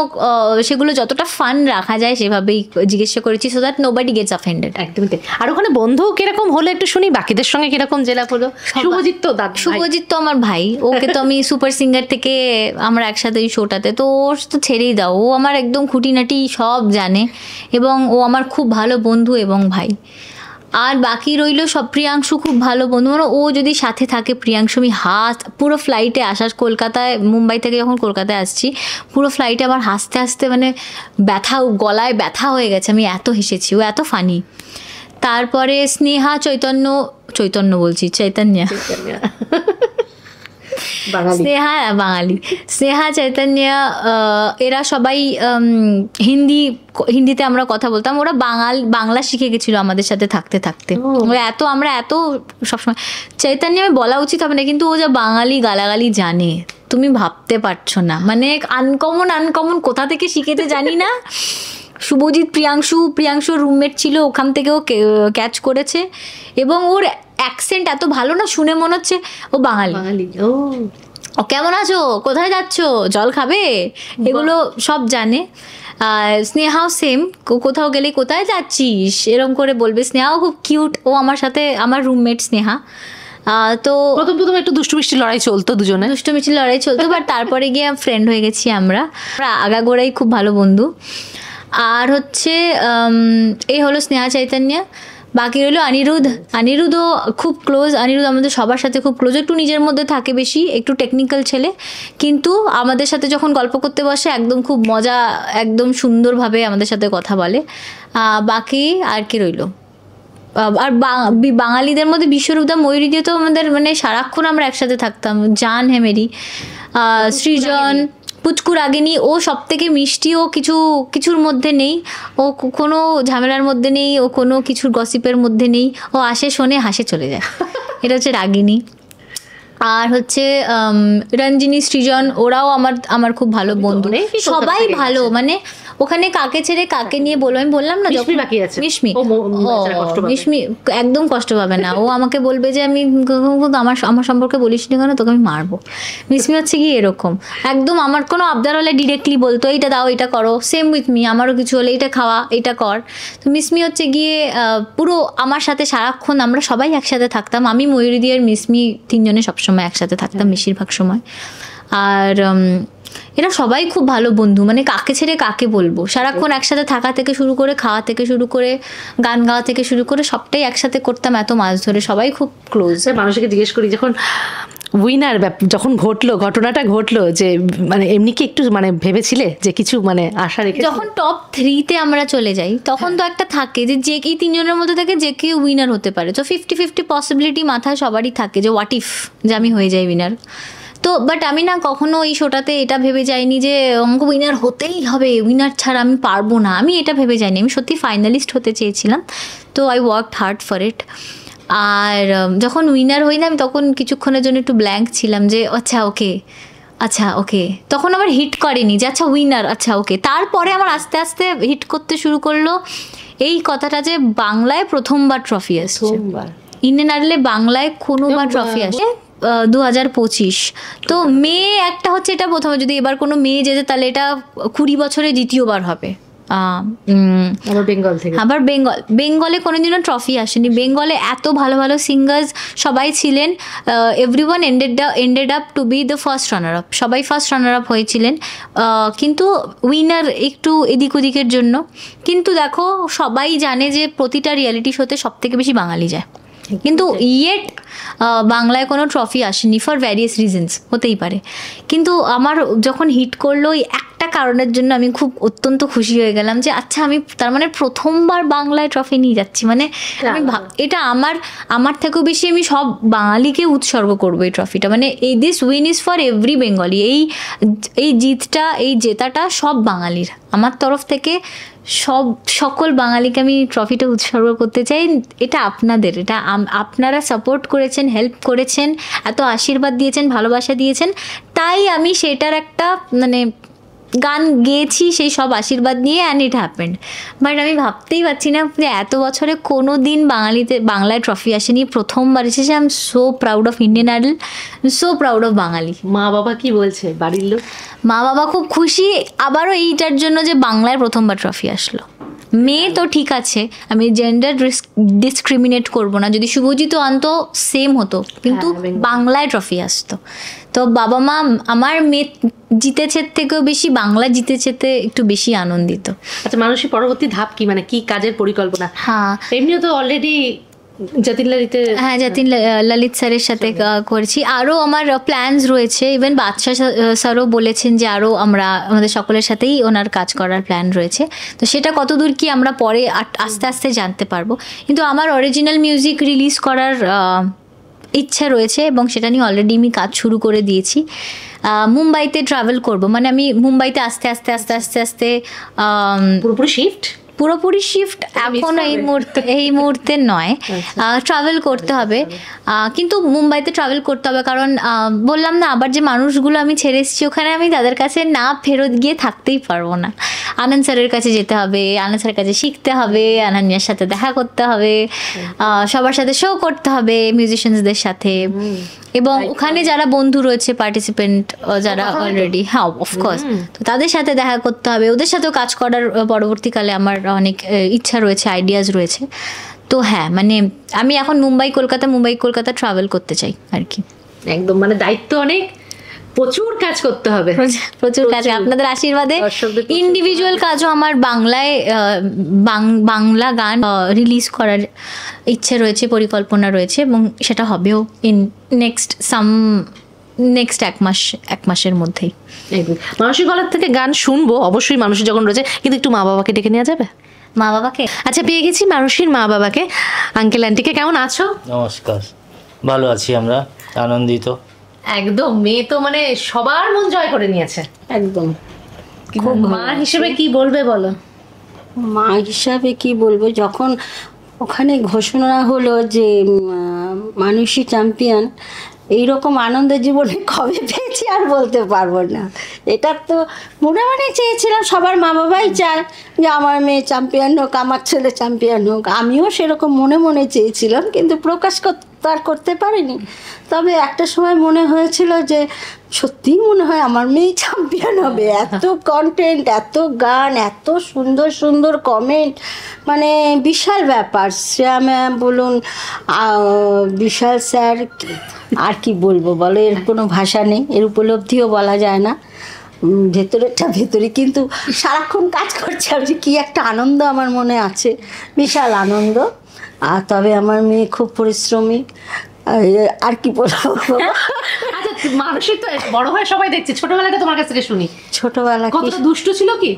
সেগুলো যতটা ফান রাখা যায় সেভাবেই জিজ্ঞাসা করেছি, so that nobody gets offended. একদমই। আর ওখানে বন্ধু কিরকম হলো একটু শুনি, বাকিদের সঙ্গে কিরকম জেলা হলো? শুভজিৎ তো আমার ভাই, ওকে তো আমি সুপার সিঙ্গার থেকে আমরা একসাথে ওই শোটাতে, তো ওর তো ছেড়েই দাও, ও আমার একদম খুঁটিনাটি সব জানে, এবং ও আমার খুব ভালো বন্ধু এবং ভাই। আর বাকি রইল সব, প্রিয়াংশু খুব ভালো বন্ধু, মানে ও যদি সাথে থাকে, প্রিয়াংশু আমি পুরো ফ্লাইটে আসার, কলকাতায় মুম্বাই থেকে যখন কলকাতায় আসছি পুরো ফ্লাইটে আমার হাসতে হাসতে মানে গলায় ব্যথা হয়ে গেছে, আমি এত হেসেছি, ও এত ফানি। তারপরে স্নেহা, চৈতন্য বলছি, চৈতন্য স্নেহা, চৈতন্য, এরা সবাই হিন্দিতে আমরা কথা বলতাম, ওরা বাংলা শিখে গেছিল আমাদের সাথে থাকতে থাকতে। আমরা এত সবসময়, চৈতন্য বলা উচিত হবে না, কিন্তু ও যা বাঙালি গালাগালি জানে তুমি ভাবতে পারছো না, মানে আনকমন কোথা থেকে শিখেতে জানি না। শুভজিৎ প্রিয়াংশুর রুমমেট ছিল, ওখান থেকে ও ক্যাচ করেছে, এবং ওর অ্যাকসেন্ট এত ভালো না, শুনে মনে হচ্ছে ও বাঙালি। ও কেমন আছো, কোথায় যাচ্ছ, জল খাবে, এগুলো সব জানে। স্নেহাও সেম, কোথাও গেলে কোথায় যাচ্ছিস এরকম করে বলবে। স্নেহাও খুব কিউট, ও আমার সাথে, আমার রুমমেট স্নেহা। তো প্রথম একটু দুষ্টুমিষ্টি লড়াই চলতো, বাট তারপরে গিয়ে ফ্রেন্ড হয়ে গেছি আমরা আগাগোড়াই খুব ভালো বন্ধু। আর হচ্ছে এই হলো স্নেহা, চৈতন্য। বাকি রইল অনিরুদ্ধও খুব ক্লোজ, অনিরুদ্ধ আমাদের সবার সাথে খুব ক্লোজ, একটু নিজের মধ্যে থাকে বেশি, একটু টেকনিক্যাল ছেলে, কিন্তু আমাদের সাথে যখন গল্প করতে বসে একদম খুব মজা, একদম সুন্দরভাবে আমাদের সাথে কথা বলে। বাকি আর কি রইল, আর বাঙালিদের মধ্যে বিশ্বরূপদা, ময়ূরী দিয়ে তো আমাদের মানে সারাক্ষণ আমরা একসাথে থাকতাম, জান হে মেরি। সৃজন, পুচকু রাগিনী, ও সব থেকে মিষ্টি, ও কিছুর মধ্যে নেই, ও কোনো ঝামেলার মধ্যে নেই, ও কোনো কিছুর গসিপের মধ্যে নেই, ও আসে শোনে হাসে চলে যায়, এটা হচ্ছে রাগিনী। আর হচ্ছে রঞ্জিনী, সৃজন, ওরাও আমার খুব ভালো বন্ধু, সবাই ভালো, মানে ওখানে কাকে ছেড়ে কাকে নিয়ে বলবো, আমি বললাম না মিশমি একদম কষ্ট পাবে না, ও আমাকে বলবে যে আমি আমার সম্পর্কে বলিস নি কেন, তোকে আমি মারবো। মিশমি হচ্ছে কি এরকম, একদম আমার কোনো আবদার হলে ডিরেক্টলি বলতো এইটা দাও, এটা করো, সেম উইথ মি, আমারও কিছু হলে এইটা খাওয়া, এইটা কর। তো মিশমি হচ্ছে গিয়ে পুরো আমার সাথে সারাক্ষণ আমরা সবাই একসাথে থাকতাম, আমি ময়ূরী আর মিশমি তিনজনে সবসময় একসাথে থাকতাম বেশিরভাগ সময়। আর এরা সবাই খুব ভালো বন্ধু, মানে কাকে ছেড়ে কাকে বলবো, সারাক্ষণ একসাথে থাকা থেকে শুরু করে, খাওয়া থেকে শুরু করে, গান গাওয়া থেকে শুরু করে সবটাই একসাথে করতাম এত মাস ধরে, সবাই খুব ক্লোজ। মানুষকে জিজ্ঞেস করি, যখন উইনার যখন ঘটলো, ঘটনাটা ঘটলো, যে মানে এমনি কি একটু মানে ভেবেছিলে যে কিছু মানে আশা রেখে? যখন টপ 3-তে আমরা চলে যাই তখন তো একটা থাকে যে এই তিনজনের মধ্যে থেকে যে কেউ উইনার হতে পারে, তো 50-50 পসিবিলিটি মাথায় সবারই থাকে যে হোয়াট ইফ যে আমি হয়ে যাই উইনার। তো বাট আমি না কখনো এই শোটাতে এটা ভেবে যাইনি যে আমাকে উইনার হতেই হবে, উইনার ছাড়া আমি পারবো না, আমি এটা ভেবে যাইনি। আমি সত্যি ফাইনালিস্ট হতে চেয়েছিলাম, তো I worked hard for it. আর যখন উইনার হই না আমি তখন কিছুক্ষণের জন্য একটু ব্ল্যাঙ্ক ছিলাম যে আচ্ছা ওকে তখন আমার হিট করেনি যে আচ্ছা উইনার, আচ্ছা ওকে। তারপরে আমার আস্তে আস্তে হিট করতে শুরু করলো এই কথাটা যে বাংলায় প্রথমবার ট্রফি আসছে, ইন্ডিয়ান আইডলে বাংলায় কোনোবার ট্রফি আসে 2025। তো মেয়ে একটা হচ্ছে এটা প্রথমে, যদি এবার কোনো মেয়ে যেতে তাহলে এটা 20 বছরে দ্বিতীয়বার হবে। আবার বেঙ্গলে কোনোদিনও ট্রফি আসেনি। বেঙ্গলে এত ভালো ভালো সিঙ্গার্স সবাই ছিলেন, everyone ended up to B the first runner up, সবাই ফার্স্ট রানার আপ হয়েছিলেন, কিন্তু উইনার একটু এদিক ওদিকের জন্য। কিন্তু দেখো সবাই জানে যে প্রতিটা রিয়েলিটি শোতে সব থেকে বেশি বাঙালি যায়, কিন্তু ইয়েট বাংলায় কোনো ট্রফি আসেনি ফর ভ্যারিয়াস রিজনস, হতেই পারে। কিন্তু আমার যখন হিট করলো ওই একটা কারণের জন্য আমি খুব অত্যন্ত খুশি হয়ে গেলাম যে আচ্ছা আমি তার মানে প্রথমবার বাংলায় ট্রফি নিয়ে যাচ্ছি, মানে আমি এটা আমার থেকেও বেশি আমি সব বাঙালিকে উৎসর্গ করবো এই ট্রফিটা। মানে এই this win is for every Bengali, এই জেতাটা সব বাঙালির, আমার তরফ থেকে সকল বাঙালিকে আমি ট্রফিটা উৎসর্গ করতে চাই। এটা আপনাদের, এটা আপনারা সাপোর্ট করেছেন, হেল্প করেছেন, এত আশীর্বাদ দিয়েছেন, ভালোবাসা দিয়েছেন, তাই আমি সেটার একটা মানে গান গেয়েছি সেই সব আশীর্বাদ নিয়ে, অ্যান্ড ইট হ্যাপেন্ড। বাট আমি ভাবতেই পারছি না যে এত বছরে কোনো দিন বাংলায় ট্রফি আসেনি, প্রথমবার এসেছে। I am so proud of Indian Idol, so proud of Bangali. মা বাবা কি বলছে বাড়ির লোক? মা বাবা খুব খুশি, আবারও এইটার জন্য যে বাংলায় প্রথমবার ট্রফি আসলো। মেয়ে তো ঠিক আছে, আমি জেন্ডার ডিসক্রিমিনেট করবো না, যদি শুভজিৎ আনতো সেম হতো, কিন্তু বাংলায় ট্রফি আসতো। তো বাবা মা আমার মেয়ে জিতেছে থেকেও বেশি বাংলা জিতেছেতে একটু বেশি আনন্দিত। আচ্ছা, মানুষের পরবর্তী ধাপ কি, মানে কি কাজের পরিকল্পনা? হ্যাঁ, এমনিও তো অলরেডি যতীন ললিত স্যারের সাথে করেছি, আরও আমার প্ল্যানস রয়েছে। ইভেন বাদশা স্যারও বলেছেন যে আরও আমাদের সকলের সাথেই ওনার কাজ করার প্ল্যান রয়েছে। তো সেটা কতদূর কি আমরা পরে আস্তে আস্তে জানতে পারবো, কিন্তু আমার অরিজিনাল মিউজিক রিলিজ করার ইচ্ছা রয়েছে এবং সেটা নিয়ে অলরেডি আমি কাজ শুরু করে দিয়েছি। মুম্বাইতে ট্রাভেল করব, মানে আমি মুম্বাইতে আস্তে আস্তে পুরোপুরি শিফট এখন এই মুহূর্তে নয়, ট্রাভেল করতে হবে। কিন্তু মুম্বাইতে ট্রাভেল করতে হবে, কারণ বললাম না আবার যে মানুষগুলো আমি ছেড়ে এসেছি ওখানে আমি তাদের কাছে না ফেরত গিয়ে থাকতেই পারবো না। আনন্দ স্যারের কাছে যেতে হবে, আনন্দ স্যারের কাছে শিখতে হবে, আনন্যার সাথে দেখা করতে হবে, সবার সাথে শো করতে হবে, মিউজিশিয়ানসদের সাথে, এবং ওখানে যারা বন্ধু রয়েছে পার্টিসিপেন্ট যারা অলরেডি, হ্যাঁ অফকোর্স, তো তাদের সাথে দেখা করতে হবে, ওদের সাথেও কাজ করার পরবর্তীকালে আমার অনেক ইচ্ছা রয়েছে, আইডিয়াস রয়েছে। তো হ্যাঁ, মানে আমি এখন মুম্বাই কলকাতা ট্রাভেল করতে চাই আর কি। একদম, মানে দায়িত্ব অনেক, প্রচুর কাজ করতে হবে, প্রচুর কাজ। আপনাদের আশীর্বাদে ইন্ডিভিজুয়াল কাজও আমার বাংলায় বাংলা গান রিলিজ করার ইচ্ছে রয়েছে, পরিকল্পনা রয়েছে, এবং সেটা হবেও ইন নেক্সট এক মাসের মধ্যেই। মানুষের গলার থেকে গান শুনবো অবশ্যই, মানুষের যখন রয়েছে, কিন্তু একটু মা বাবাকে ডেকে নেওয়া যাবে? মা বাবাকে? আচ্ছা, পেয়ে গেছি মানুষের মা বাবাকে। আঙ্কেল আন্টিকে, কেমন আছো? নমস্কার, ভালো আছি আমরা, আনন্দিত। একদম, মেয়ে তো মানে সবার মন জয় করে নিয়েছে একদম। মা হিসেবে কি বলবে বলো? মা হিসাবে কি বলবো, যখন ওখানে ঘোষণা হলো যে মানুষই চ্যাম্পিয়ন, এইরকম আনন্দ জীবনে কবে পেয়েছি আর বলতে পারবো না। এটা তো মনে মনে চেয়েছিলাম, সবার মা বাবাই চায় যে আমার মেয়ে চ্যাম্পিয়ন হোক, আমার ছেলে চ্যাম্পিয়ন হোক, আমিও সেরকম মনে মনে চেয়েছিলাম, কিন্তু প্রকাশ করতে পারিনি। তবে একটা সময় মনে হয়েছিল যে সত্যিই মনে হয় আমার মেয়ে চ্যাম্পিয়ন হবে। এত কন্টেন্ট, এত গান, এত সুন্দর সুন্দর কমেন্ট, মানে বিশাল ব্যাপার। শ্রেয়া ম্যাম বলুন, বিশাল স্যার, আর কি বলবো বলো, এর কোনো ভাষা নেই, এর উপলব্ধিও বলা যায় না। ভেতরে কিন্তু সারাক্ষণ কাজ করছে, আর কি একটা আনন্দ আমার মনে আছে, বিশাল আনন্দ। আর তবে আমার মেয়ে খুব পরিশ্রমী, আর কি বলবো আচ্ছা, মানুষের তো বড় হয় সবাই দেখছে, ছোটবেলাটা তোমার কাছ থেকে শুনি, ছোটবেলা কি কতটা দুষ্টু ছিল কি?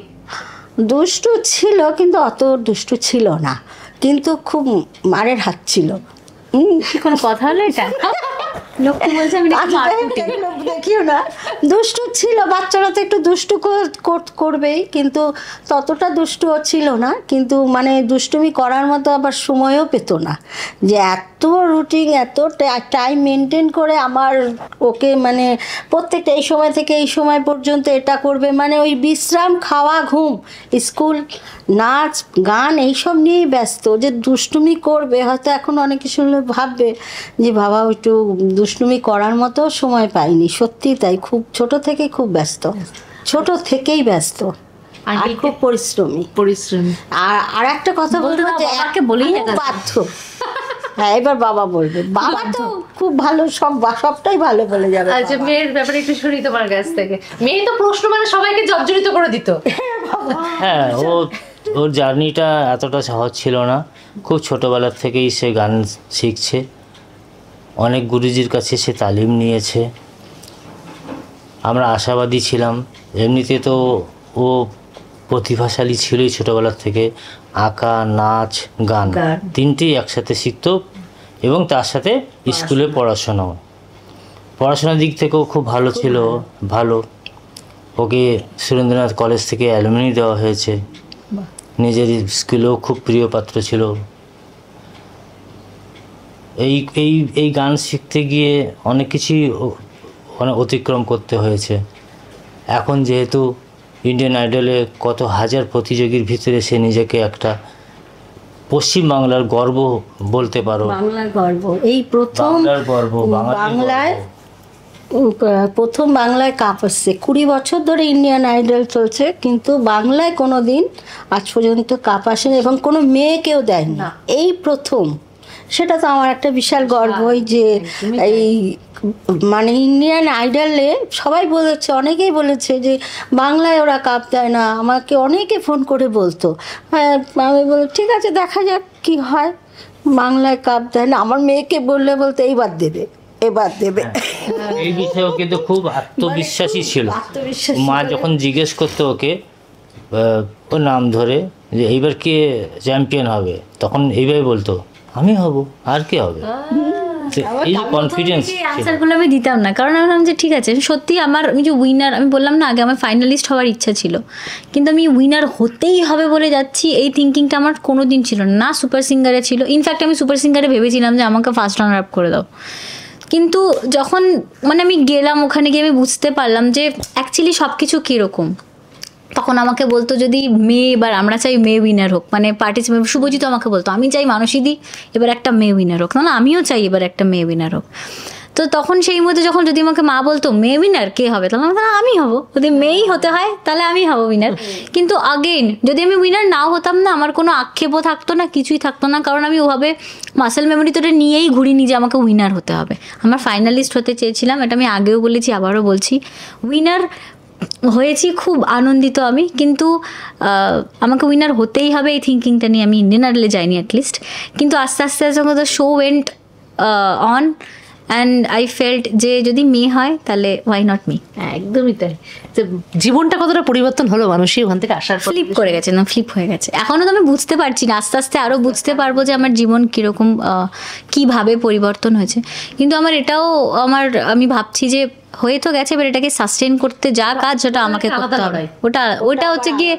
দুষ্টু ছিল, কিন্তু অত দুষ্টু ছিল না, কিন্তু খুব মারের হাত ছিল। কোনো কথা হলো এটা? লক্ষ্মী বলছে আমি নাকি মারকুটে। দেখিও না, দুষ্টু ছিল, বাচ্চারা তো একটু দুষ্টু করবেই, কিন্তু ততটা দুষ্টুও ছিল না, কিন্তু মানে দুষ্টুমি করার মতো আবার সময়ও পেত না, যে এত রুটিন এত টাইম মেনটেন করে আমার ওকে মানে প্রত্যেকটা এই সময় থেকে এই সময় পর্যন্ত এটা করবে, মানে ওই বিশ্রাম, খাওয়া, ঘুম, স্কুল, নাচ, গান এইসব নিয়েই ব্যস্ত। যে দুষ্টুমি করবে, হয়তো এখন অনেকে শুনলে ভাববে যে বাবা একটু দুষ্টুমি করার মতো সময় পাইনি, সত্যি তাই, খুব ছোট থেকে খুব ব্যস্ত, ছোট থেকেই ব্যস্ত, আর খুব পরিশ্রমী। আর একটা কথা বলতে, বাবাকে বলেই না, বাধ্য। হ্যাঁ, এবার বাবা বলবে, বাবা তো খুব ভালো, সবটাই ভালো বলে যাবে। আচ্ছা, মেয়ের ব্যাপারে একটু শুনি তোমার কাছ থেকে। মেয়ে তো প্রশ্ন মানে সবাইকে জর্জরিত করে দিত। হ্যাঁ, ওর জার্নিটা এতটা সহজ ছিল না, খুব ছোটোবেলার থেকেই সে গান শিখছে, অনেক গুরুজির কাছে সে তালিম নিয়েছে। আমরা আশাবাদী ছিলাম, এমনিতে তো ও প্রতিভাশালী ছিলই ছোটোবেলার থেকে, আঁকা, নাচ, গান তিনটেই একসাথে শিখত, এবং তার সাথে স্কুলে পড়াশোনার দিক থেকেও খুব ভালো ছিল, ভালো। ওকে সুরেন্দ্রনাথ কলেজ থেকে অ্যালুমিনি দেওয়া হয়েছে, নিজের স্কুলেও খুব প্রিয় পাত্র ছিল। এই গান শিখতে গিয়ে অনেক কিছুই অতিক্রম করতে হয়েছে। এখন যেহেতু ইন্ডিয়ান আইডলে কত হাজার প্রতিযোগীর ভিতরে সে নিজেকে একটা পশ্চিমবাংলার গর্ব বলতে পারো, বাংলার গর্ব, এই প্রথম বাংলার গর্ব, বাংলায় প্রথম বাংলায় কাপ আসছে। 20 বছর ধরে ইন্ডিয়ান আইডল চলছে, কিন্তু বাংলায় কোনো দিন আজ পর্যন্ত কাপ আসেনি, এবং কোনো মেয়েকেও দেয়নি, এই প্রথম। সেটা তো আমার একটা বিশাল গর্বই, যে এই মানে ইন্ডিয়ান আইডলে সবাই বলেছে, অনেকেই বলেছে যে বাংলায় ওরা কাপ দেয় না, আমাকে অনেকে ফোন করে বলতো। হ্যাঁ, আমি বলি ঠিক আছে, দেখা যাক কি হয়, বাংলায় কাপ দেয় না। আমার মেয়েকে বলতে এইবার দেবে। এই বিষয়েও কিন্তু খুব আত্মবিশ্বাসী ছিল। মা যখন জিজ্ঞেস করতো ওকে ওর নাম ধরে যে এইবার কে চ্যাম্পিয়ন হবে, তখন এইভাবে বলতো আমি হব, আর কে হবে। এই কনফিডেন্স আনসারগুলো আমি দিতাম না, কারণ আমি ভাবলাম যে ঠিক আছে, সত্যি আমি যে উইনার, আমি বললাম না আগে আমার ফাইনালিস্ট হওয়ার ইচ্ছা ছিল, কিন্তু আমি উইনার হতেই হবে বলে যাচ্ছি, এই থিঙ্কিংটা আমার কোনো দিন ছিল না। সুপার সিঙ্গারে ছিল, ইনফ্যাক্ট আমি সুপার সিঙ্গারে ভেবেছিলাম যে আমাকে ফার্স্ট রানার আপ করে দাও, কিন্তু যখন মানে আমি গেলাম ওখানে গিয়ে আমি বুঝতে পারলাম যে অ্যাকচুয়ালি সব কিছু কীরকম। তখন আমাকে বলতো যদি মেয়ে, এবার আমরা চাই মেয়ে উইনার হোক, মানে পার্টিসিপেট, শুভজিৎ আমাকে বলতো আমি চাই মানসীদি এবার একটা মেয়ে উইনার হোক, না আমিও চাই এবার একটা মেয়ে উইনার হোক। তো তখন সেই মধ্যে যখন যদি আমাকে মা বলতো মেয়ে উইনার কে হবে, তখন আমি হব, যদি মেয়েই হতে হয় তাহলে আমি হব উইনার। কিন্তু আগেন যদি আমি উইনার নাও হতাম না, আমার কোনো আক্ষেপও থাকতো না, কিছুই থাকতো না, কারণ আমি ওভাবে মাসেল মেমোরি তোটা নিয়েই ঘুরিনি যে আমাকে উইনার হতে হবে। আমার ফাইনালিস্ট হতে চেয়েছিলাম, এটা আমি আগেও বলেছি, আবারও বলছি, উইনার হয়েছি, খুব আনন্দিত আমি, কিন্তু আমাকে উইনার হতেই হবে এই থিঙ্কিংটা নিয়ে আমি ইন্ডিয়ান আইডলে যাইনি অ্যাটলিস্ট। কিন্তু আস্তে আস্তে যখন the show went on and I felt যে যদি মেয়ে হয় তাহলে ওয়াই নট মি। একদমই তাই। জীবনটা কতটা পরিবর্তন হলো মানুষই ওখান থেকে আসার পর? ফ্লিপ করে গেছে, না ফ্লিপ হয়ে গেছে। এখনও তো আমি বুঝতে পারছি না, আস্তে আস্তে আরও বুঝতে পারবো যে আমার জীবন কীরকম, কীভাবে পরিবর্তন হয়েছে। কিন্তু আমি ভাবছি যে হয়ে তো গেছে, এবার এটাকে সাস্টেন করতে যা কাজ সেটা আমাকে করতে হবে। ওটা হচ্ছে গিয়ে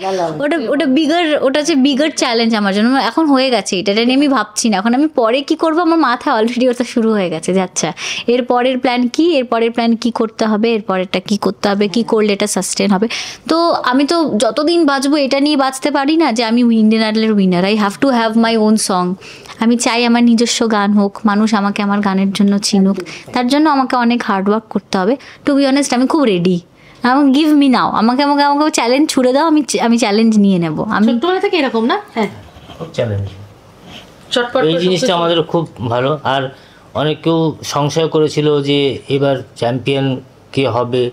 ওটা হচ্ছে বিগার চ্যালেঞ্জ আমার জন্য। এখন হয়ে গেছে, এটা নিয়ে আমি ভাবছি না, এখন আমি পরে কি করবো আমার মাথায় অলরেডি ওটা শুরু হয়ে গেছে যে আচ্ছা এর পরের প্ল্যান কি করতে হবে, এর পরেরটা কি করতে হবে, কি করলে এটা সাস্টেন হবে। তো আমি তো যতদিন বাঁচবো এটা নিয়ে বাঁচতে পারি না যে আমি ইন্ডিয়ান আইডলের winner, I have to have my own song. আমি চাই আমার নিজস্ব গান হোক, মানুষ আমাকে আমার গানের জন্য চিনুক, তার জন্য আমাকে অনেক হার্ডওয়ার্ক করতে হবে। টু বি অনেস্ট আমি খুব রেডি, গিভ মি নাও, আমাকে চ্যালেঞ্জ ছুড়ে দাও, আমি চ্যালেঞ্জ নিয়ে নেব। আমি ছোটবেলা থেকে এরকম না, হ্যাঁ চ্যালেঞ্জ, চটপট এই জিনিসটা আমাদের খুব ভালো। আর অনেকেও সংশয় করেছিল যে এবার চ্যাম্পিয়ন কে হবে,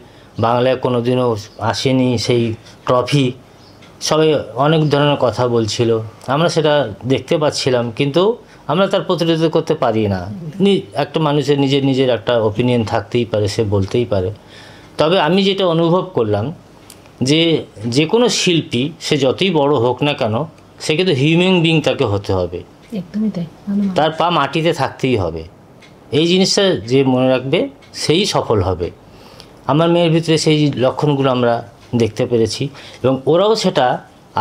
বাংলায় কোনোদিনও আসেনি সেই ট্রফি, সবাই অনেক ধরনের কথা বলছিল, আমরা সেটা দেখতে পাচ্ছিলাম, কিন্তু আমরা তার প্রতিরোধ করতে পারি না। একটা মানুষের নিজের একটা ওপিনিয়ন থাকতেই পারে, সে বলতেই পারে। তবে আমি যেটা অনুভব করলাম যে কোনো শিল্পী সে যতই বড় হোক না কেন, সে কিন্তু হিউম্যান বিং তাকে হতে হবে, একদমই তাই। তার পা মাটিতে থাকতেই হবে। এই জিনিসটা যে মনে রাখবে সেই সফল হবে। আমার মেয়ের ভিতরে সেই লক্ষণগুলো আমরা দেখতে পেরেছি, এবং ওরাও সেটা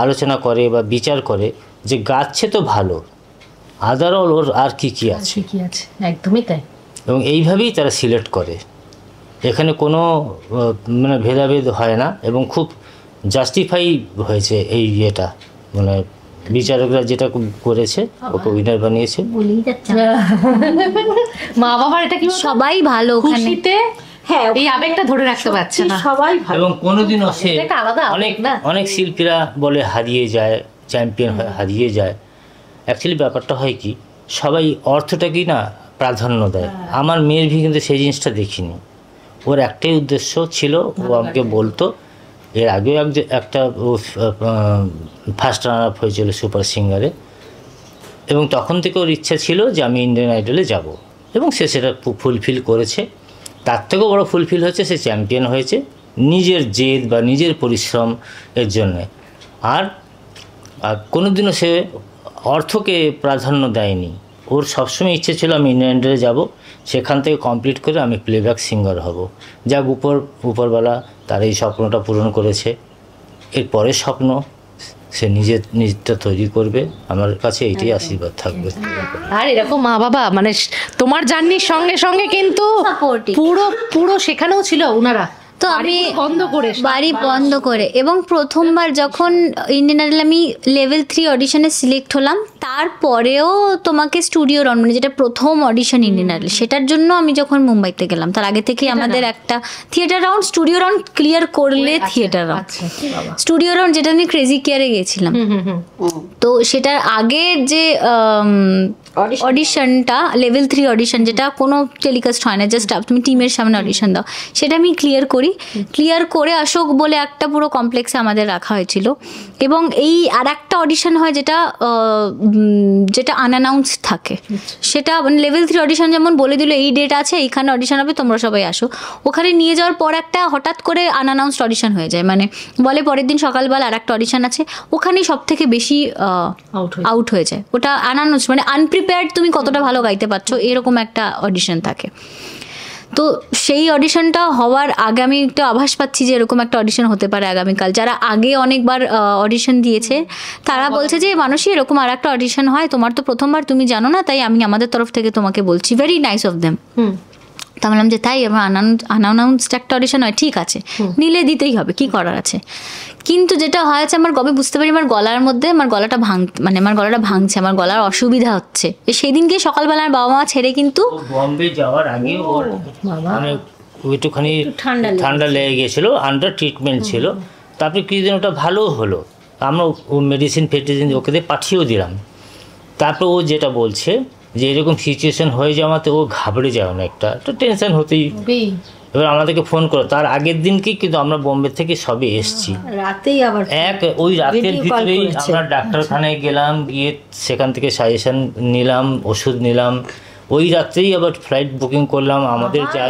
আলোচনা করে বা বিচার করে যে গাচ্ছে তো ভালো, আদারঅল ওর আর কি আছে। ঠিকই আছে, একদমই তাই। এবং এইভাবেই তারা সিলেক্ট করে। এখানে কোনো মানে ভেদাভেদ হয় না, এবং খুব জাস্টিফাই হয়েছে এই ইয়েটা, মানে বিচারকরা যেটা করেছে ওকে উইনার বানিয়েছে। বলেই যাচ্ছে মা বাবার এটা কি সবাই ভালো ওখানে। খুশিতে হ্যাঁ, এই আবেগটা ধরে রাখতে পারছে না। সবাই ভালো। এবং কোনোদিনও সে এটা আলাদা অনেক আবেগ না? অনেক শিল্পীরা বলে হারিয়ে যায়, চ্যাম্পিয়ন হয় হারিয়ে যায়। অ্যাকচুয়ালি ব্যাপারটা হয় কি, সবাই অর্থটাকেই না প্রাধান্য দেয়। আমার মেয়ের ভি কিন্তু সেই জিনিসটা দেখিনি। ওর একটাই উদ্দেশ্য ছিল, ও আমাকে বলতো, এর আগেও একটা ফার্স্ট রানার আপ হয়েছিল সুপার সিঙ্গারে, এবং তখন থেকে ওর ইচ্ছা ছিল যে আমি ইন্ডিয়ান আইডলে যাব, এবং সে সেটা ফুলফিল করেছে। তার থেকেও বড় ফুলফিল হচ্ছে সে চ্যাম্পিয়ন হয়েছে নিজের জেদ বা নিজের পরিশ্রম এর জন্যে। আর কোনোদিনও সে অর্থকে প্রাধান্য দেয়নি। ওর সবসময় ইচ্ছে ছিল আমি ইন্ডিয়ান আইডলে যাব, সেখান থেকে কমপ্লিট করে আমি প্লেব্যাক সিঙ্গার হব। যাক, উপরবেলা তার এই স্বপ্নটা পূরণ করেছে। এর পরের স্বপ্ন সে নিজেরটা তৈরি করবে। আমার কাছে এইটাই আশীর্বাদ থাকবে। আর এরকম মা বাবা মানে তোমার জার্নির সঙ্গে সঙ্গে কিন্তু Supportive। পুরো সেখানেও ছিল ওনারা। তো আমি বন্ধ করে বাড়ি বন্ধ করে, এবং প্রথমবার যখন ইন্ডিয়ান আইডল আমি লেভেল 3 অডিশনে সিলেক্ট হলাম, তারপরেও তোমাকে স্টুডিও রাউন্ড, মানে যেটা প্রথম অডিশন ইন্ডিয়ান আইডল, সেটার জন্য আমি যখন মুম্বাইতে গেলাম, তার আগে থেকেই আমাদের একটা theatre round, studio round clear করলে থিয়েটার রাউন্ড, স্টুডিও রাউন্ড যেটা আমি ক্রেজি কেয়ারে গিয়েছিলাম। তো সেটার আগের যে অডিশনটা লেভেল 3 অডিশন, যেটা কোনো টেলিকাস্ট হয় না, জাস্ট তুমি টিমের সামনে অডিশন দাও, সেটা আমি ক্লিয়ার করে অশোক বলে একটা পুরো কমপ্লেক্সে আমাদের রাখা হয়েছিল। এবং এই আর একটা অডিশন হয় যেটা আনঅ্যানাউন্স থাকে, সেটা মানে লেভেল 3 অডিশন যেমন বলে দিল এই ডেট আছে, এইখানে অডিশন হবে, তোমরা সবাই আসো। ওখানে নিয়ে যাওয়ার পর একটা হঠাৎ করে আনঅ্যানাউন্সড অডিশন হয়ে যায়, মানে বলে পরের দিন সকালবেলা আর একটা অডিশন আছে, ওখানেই সব থেকে বেশি আউট হয়ে যায়। ওটা আনঅ্যানাউন্স মানে আনপ্রিপেয়ার্ড, তুমি কতটা ভালো গাইতে পারছো এরকম একটা অডিশন থাকে। তো সেই অডিশনটা হওয়ার আগে আমি একটু আভাস পাচ্ছি যে এরকম একটা অডিশন হতে পারে আগামীকাল। যারা আগে অনেকবার অডিশন দিয়েছে তারা বলছে যে মানুষই এরকম আর একটা অডিশন হয়, তোমার তো প্রথমবার, তুমি জানো না, তাই আমি আমাদের তরফ থেকে তোমাকে বলছি। Very nice of them. তা বললাম যে তাই আমার আনঅ্যানাউন্সড একটা অডিশন হয়, ঠিক আছে, নিলে দিতেই হবে, কি করার আছে। কিন্তু যেটা হয়েছে, আমার কবে বুঝতে পারি আমার গলার মধ্যে আমার গলাটা ভাঙছে, আমার গলার অসুবিধা হচ্ছে। সেই দিনকে সকালবেলা আমার বাবা মা ছেড়ে কিন্তু বম্বে যাওয়ার আগে ওর মানে একটুখানি ঠান্ডা লেগে গিয়েছিল, আন্ডার ট্রিটমেন্ট ছিল। তারপরে কিছুদিন ওটা ভালো হলো, আমরা ও মেডিসিন ওকে দিয়ে পাঠিয়েও দিলাম। তারপর ও যেটা বলছে যে এরকম সিচুয়েশন হয়ে যাওয়াতে ও ঘাবড়ে যায় অনেকটা, তো টেনশন হতেই। এবার আমাদেরকে ফোন করো, তার আগের দিনকেই কিন্তু আমরা বোম্বে থেকে সবে এসছি, রাতেই আবার ওই রাতের ভিতরেই আমরা ডাক্তারখানায় গেলাম, গিয়ে সেখান থেকে সাজেশন নিলাম, ওষুধ নিলাম, ওই রাত্রেই আবার ফ্লাইট বুকিং করলাম আমাদের যা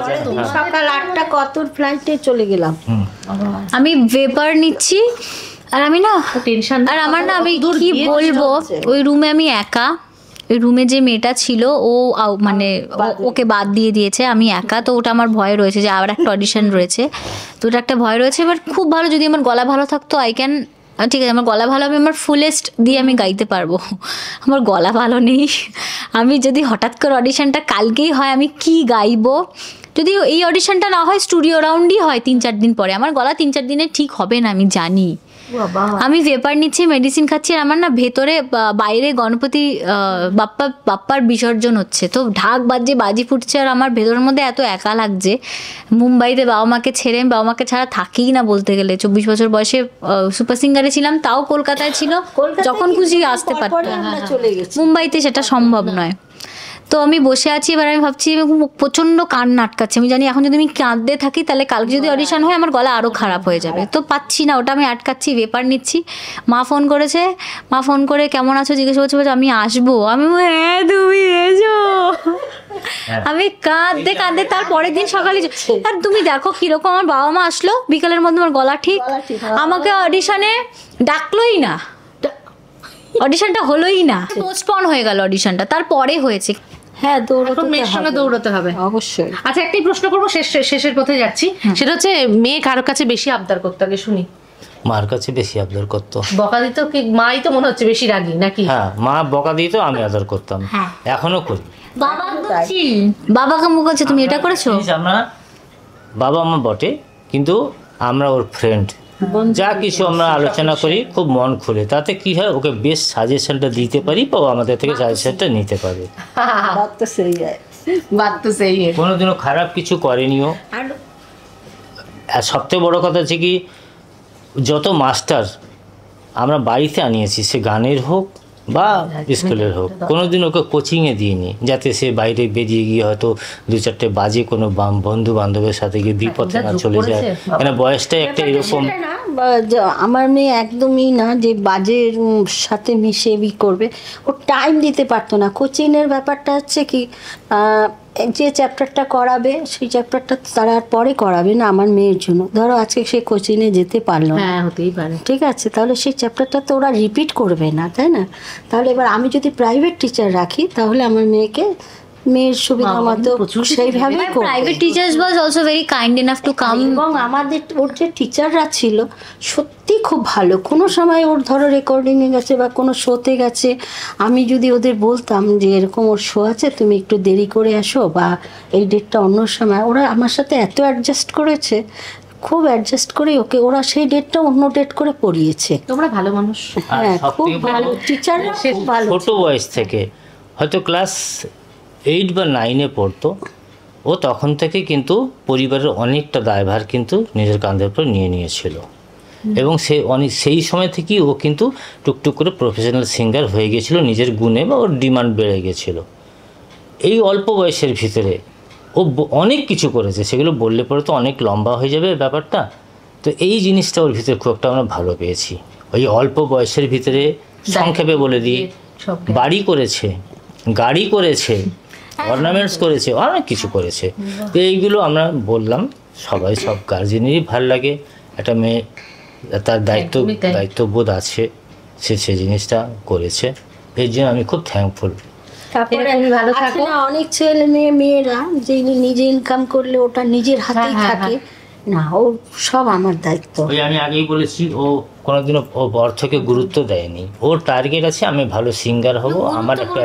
সকাল 8টা কতর ফ্লাইটে চলে গেলাম। আমি ভেপার নিচ্ছি, আর আমি না টেনশন, আর আমার না আমি কি বলবো, ওই রুমে আমি একা, ওই রুমে যে মেয়েটা ছিল ও মানে ওকে বাদ দিয়ে দিয়েছে, আমি একা। তো ওটা আমার ভয় রয়েছে যে আবার একটা অডিশন রয়েছে, তো ওটা একটা ভয় রয়েছে। এবার খুব ভালো, যদি আমার গলা ভালো থাকতো ঠিক আছে, আমার গলা ভালো হবে, আমার ফুলেস্ট দিয়ে আমি গাইতে পারবো। আমার গলা ভালো নেই, আমি যদি হঠাৎ করে অডিশনটা কালকেই হয়, আমি কি গাইবো? যদি এই অডিশনটা না হয়, স্টুডিও রাউন্ডই হয় 3-4 দিন পরে, আমার গলা 3-4 দিনে ঠিক হবে না, আমি জানি। আমি ভেপার নিচ্ছি, মেডিসিন খাচ্ছি, আর আমার না ভেতরে বাইরে গণপতি বাপ্পার বিসর্জন হচ্ছে, তো ঢাক বাজে, বাজি ফুটছে, আর আমার ভেতরের মধ্যে এত একা লাগছে। মুম্বাইতে বাবা মাকে ছেড়ে, বাবা মাকে ছাড়া থাকিই না বলতে গেলে। 24 বছর বয়সে সুপার সিঙ্গারে ছিলাম, তাও কলকাতায় ছিল, যখন খুশি আসতে পারতো। মুম্বাইতে সেটা সম্ভব নয়। তো আমি বসে আছি, এবার আমি ভাবছি প্রচণ্ড কান্না আটকাচ্ছে, আমি জানি এখন যদি আমি কাঁদতে থাকি তাহলে কালকে যদি অডিশন হয় আমার গলা আরও খারাপ হয়ে যাবে, তো পাচ্ছি না, ওটা আমি আটকাচ্ছি, পেপার নিচ্ছি। মা ফোন করেছে, মা ফোন করে কেমন আছো জিজ্ঞেস করছে, বলছে আমি আসবো। আমি হ্যাঁ তুমি এসো। আমি কাঁদতে কাঁদতে তার পরের দিন সকালে, আর তুমি দেখো কিরকম আমার বাবা মা আসলো বিকালের মধ্যে, আমার গলা ঠিক, আমাকে অডিশনে ডাকলোই না, অডিশনটা হলোই না, পোস্টপন হয়ে গেল অডিশনটা, তারপরে হয়েছে। হ্যাঁ, এখন মেয়ের সঙ্গে দৌড়াতে হবে অবশ্যই। আচ্ছা, একটাই প্রশ্ন করবো, শেষের পথে যাচ্ছি, সেটা হচ্ছে মেয়ে কারোর কাছে বেশি আবদার করতে, আগে শুনি। মার কাছে বেশি আদর করতো। বকা দিত কি? মাই তো মনে হচ্ছে বেশি রাগী নাকি? হ্যাঁ, মা বকা দিত, আমি আদর করতাম, এখনো করি। বাবাকে মুখ আছে তুমি এটা করেছো। আমরা বাবা মা বটে, কিন্তু আমরা ওর ফ্রেন্ড, যা কিছু আমরা আলোচনা করি খুব মন খুলে, তাতে কি হয় ওকে বেস্ট সাজেশনটা দিতে পারি, বা আমাদের থেকে সাজেশনটা নিতে পারবে। কোনোদিনও খারাপ কিছু করেনিও। আর সবথেকে বড় কথা হচ্ছে কি, যত মাস্টার আমরা বাড়িতে আনিয়েছি, সে গানের হোক বা স্কুলের হোক, কোনোদিন ওকে কোচিংয়ে দিইনি, যাতে সে বাইরে বেরিয়ে গিয়ে হয়তো 2-4টে বাজে কোনো বন্ধু বান্ধবের সাথে গিয়ে বিপথে না চলে যায়, কেন বয়সটাই একটা এরকম। আমার মেয়ে একদমই না যে বাজের সাথে মিশে করবে, ও টাইম দিতে পারতো না। কোচিংয়ের ব্যাপারটা হচ্ছে কি, যে চ্যাপ্টারটা করাবে সেই চ্যাপ্টারটা তারা আর পরে করাবে না। আমার মেয়ের জন্য ধরো আজকে সে কোচিংয়ে যেতে পারলো না, হতেই পারে, ঠিক আছে, তাহলে সেই চ্যাপ্টারটা তো ওরা রিপিট করবে না, তাই না? তাহলে এবার আমি যদি প্রাইভেট টিচার রাখি, তাহলে আমার মেয়ের সুবিধা মতো সেইভাবে private teachers was also very kind enough to come. এবং আমাদের ওর যে টিচাররা ছিল সত্যি খুব ভালো। কোনো সময় ওর ধরো রেকর্ডিংয়ে গেছে বা কোনো শোতে গেছে, আমি যদি ওদের বলতাম যে এরকম ওর শো আছে, তুমি একটু দেরি করে আসো বা এই ডেটটা অন্য সময়, ওরা আমার সাথে এত অ্যাডজাস্ট করেছে, খুব অ্যাডজাস্ট করে ওকে ওরা সেই ডেটটা অন্য ডেট করে পড়িয়েছে। তোমরা ভালো মানুষ। হ্যাঁ, খুব ভালো টিচাররা, খুব ভালো। ছোট বয়স থেকে হয়তো ক্লাস 8 বা 9-এ পড়তো, ও তখন থেকে কিন্তু পরিবারের অনেকটা দায়ভার কিন্তু নিজের কাঁধের উপর নিয়ে নিয়েছিল, এবং সেই সময় থেকেই ও কিন্তু টুকটুক করে প্রফেশনাল সিঙ্গার হয়ে গেছিলো নিজের গুণে, বা ওর ডিমান্ড বেড়ে গেছিলো। এই অল্প বয়সের ভিতরে ও অনেক কিছু করেছে, সেগুলো বললে পরে তো অনেক লম্বা হয়ে যাবে ব্যাপারটা। তো এই জিনিসটা ওর ভিতরে খুব একটা আমরা ভালো পেয়েছি। ওই অল্প বয়সের ভিতরে সংক্ষেপে বলে দিই, বাড়ি করেছে, গাড়ি করেছে, অর্নামেন্টস করেছে, অনেক কিছু করেছে। তো এইগুলো আমরা বললাম, সবাই সব গার্জেনেরই ভালো লাগে, একটা মেয়ে তার দায়িত্ববোধ আছে, সে জিনিসটা করেছে, এর জন্য আমি খুব থ্যাঙ্কফুল। তারপরে অনেক ছেলে মেয়েরা যে নিজে ইনকাম করলে ওটা নিজের হাতেই থাকে না, ও সব আমার দায়িত্ব। ওই আমি আগেই বলেছি, ও কোনোদিনও ও অর্থকে গুরুত্ব দেয়নি, ওর টার্গেট আছে আমি ভালো সিঙ্গার হব, আমার একটা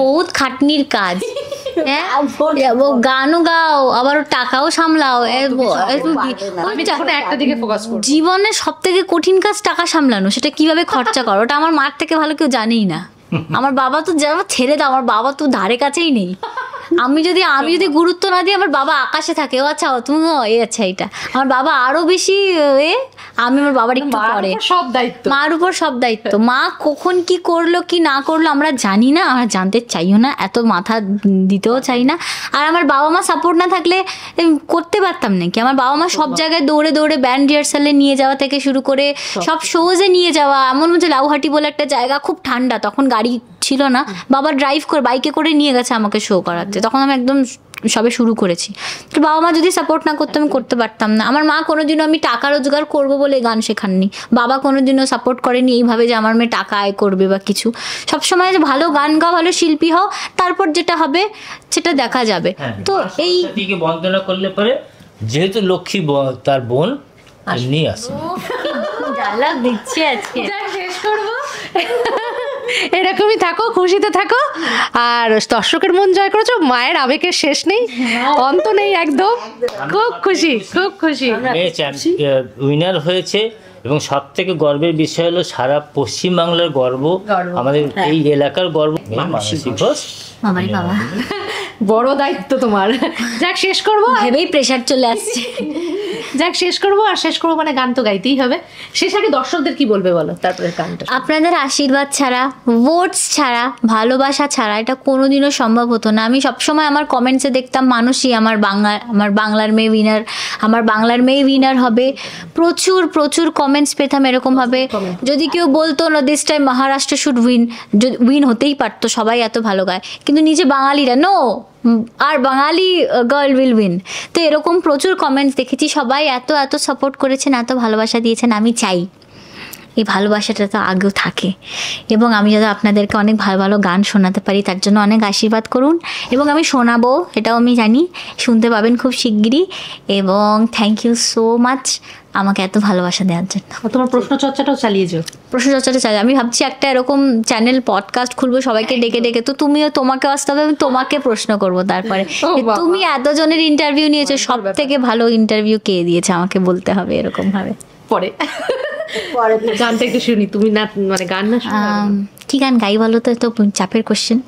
বহুত খাটনির কাজ। গানও গাও, আবার টাকাও সামলাও, জীবনের সব থেকে কঠিন কাজ টাকা সামলানো, সেটা কিভাবে খরচা করো ওটা আমার মার থেকে ভালো কেউ জানেই না। আমার বাবা তো ছেড়ে দাও, আমার বাবা তো ধারে কাছেই নেই। আমি যদি গুরুত্ব না দিই, আমার বাবা আকাশে থাকে, ও আচ্ছা তুমি আচ্ছা এইটা, আমার বাবা আরো বেশি আমি আমার বাবার একটু পরে, সব দায়িত্ব মার উপর, সব দায়িত্ব। মা কখন কি করলো কি না করলো আমরা জানি না, আমরা জানতে চাইও না, এত মাথা দিতেও চাই না। আর আমার বাবা মা সাপোর্ট না থাকলে করতে পারতাম নাকি? আমার বাবা মা সব জায়গায় দৌড়ে দৌড়ে ব্যান্ড রিহার্সালে নিয়ে যাওয়া থেকে শুরু করে সব শোজে নিয়ে যাওয়া, এমন হচ্ছে লাউহাটি বলে একটা জায়গা, খুব ঠান্ডা, তখন গাড়ি ছিল না, বাবা ড্রাইভ করে বাইকে করে নিয়ে গেছে আমাকে শো করাতে, তখন আমি একদম সবে শুরু করেছি। তো বাবা মা যদি সাপোর্ট না করতো আমি করতে পারতাম না। আমার মা কোনোদিনও আমি টাকা রোজগার করবো বলে গান শেখাননি, বাবা কোনোদিনও সাপোর্ট করেনি এইভাবে যে আমার মেয়ে টাকা আয় করবে বা কিছু। সবসময় যে ভালো গান গাও, ভালো শিল্পী হও, তারপর যেটা হবে সেটা দেখা যাবে। তো এই বন্দনা করলে পরে, যেহেতু লক্ষ্মী তার বোন এমনি আসে, ডায়লগ দিচ্ছে আজকে। শেষ করবো, এরকমই থাকো, খুশিতে থাকো, আর দর্শকের মন জয় করেছো, মায়ের আবেগের শেষ নেই, অন্ত নেই একদম। খুব খুশি, খুব খুশি। উইনার হয়েছে, এবং সব থেকে গর্বের বিষয় হলো সারা পশ্চিমবাংলার গর্ব, আমাদের এই এলাকার গর্ব মানসী ঘোষ। বড় দায়িত্ব তোমার। যাক, শেষ করবো, ভেবেই প্রেশার চলে আসছে। যাক, শেষ করবো, আর শেষ করবো মানে গান তো গাইতেই হবে। শেষ আগে দর্শকদের কি বলবে বলো, তারপরে গানটা। আপনাদের আশীর্বাদ ছাড়া, ভোটস ছাড়া, ভালোবাসা ছাড়া এটা কোনোদিনও সম্ভব হতো না। আমি সবসময় আমার কমেন্টসে দেখতাম মানুষই আমার বাংলার মেয়ে উইনার হবে। প্রচুর প্রচুর কমেন্টস পেতাম এরকমভাবে। যদি কেউ বলতো না this time Maharashtra should win হতেই পারতো, সবাই এত ভালো গায়, কিন্তু নিজে বাঙালিরা নো, আর বাঙালি গার্ল উইল উইন। তো এরকম প্রচুর কমেন্টস দেখেছি, সবাই এত এত সাপোর্ট করেছেন, এত ভালোবাসা দিয়েছেন। আমি চাই এই ভালোবাসাটা তো আগেও থাকে, এবং আমি যাতে আপনাদেরকে অনেক ভালো ভালো গান শোনাতে পারি তার জন্য অনেক আশীর্বাদ করুন। এবং আমি শোনাবো, এটাও আমি জানি, শুনতে পাবেন খুব শিগগিরই। এবং থ্যাংক ইউ সো মাচ আমাকে এত ভালোবাসা দেওয়ার জন্য। তোমার প্রশ্ন চর্চাটাও চালিয়ে যাও। প্রশ্ন চর্চাটা চাই, আমি ভাবছি একটা এরকম চ্যানেল পডকাস্ট খুলবো, সবাইকে ডেকে ডেকে। তো তোমাকে আসতে হবে, আমি তোমাকে প্রশ্ন করবো তারপরে তুমি এতজনের ইন্টারভিউ নিয়েছো, সব থেকে ভালো ইন্টারভিউ কে দিয়েছে আমাকে বলতে হবে এরকম ভাবে। পরে গানটা একটু শুনি, তুমি না মানে গান না কি গান গাই বলো তো? তো চাপের কোশ্চেন।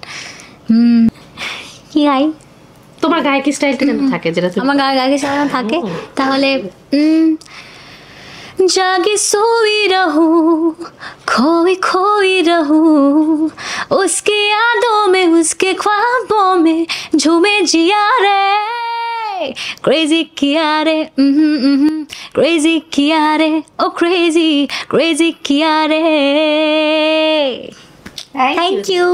কি গাই? তোমার গায়কি স্টাইলটা কেন থাকে, যেটা আমার গায়কি স্টাইল থাকে, তাহলে जागे सोई रहूं, खोई खोई रहूं, उसकी यादों में, उसके ख्वाबों में झूमे जिया रे, क्रेजी किया रे, क्रेजी किया रे, ओ क्रेजी क्रेजी किया रे। Thank you.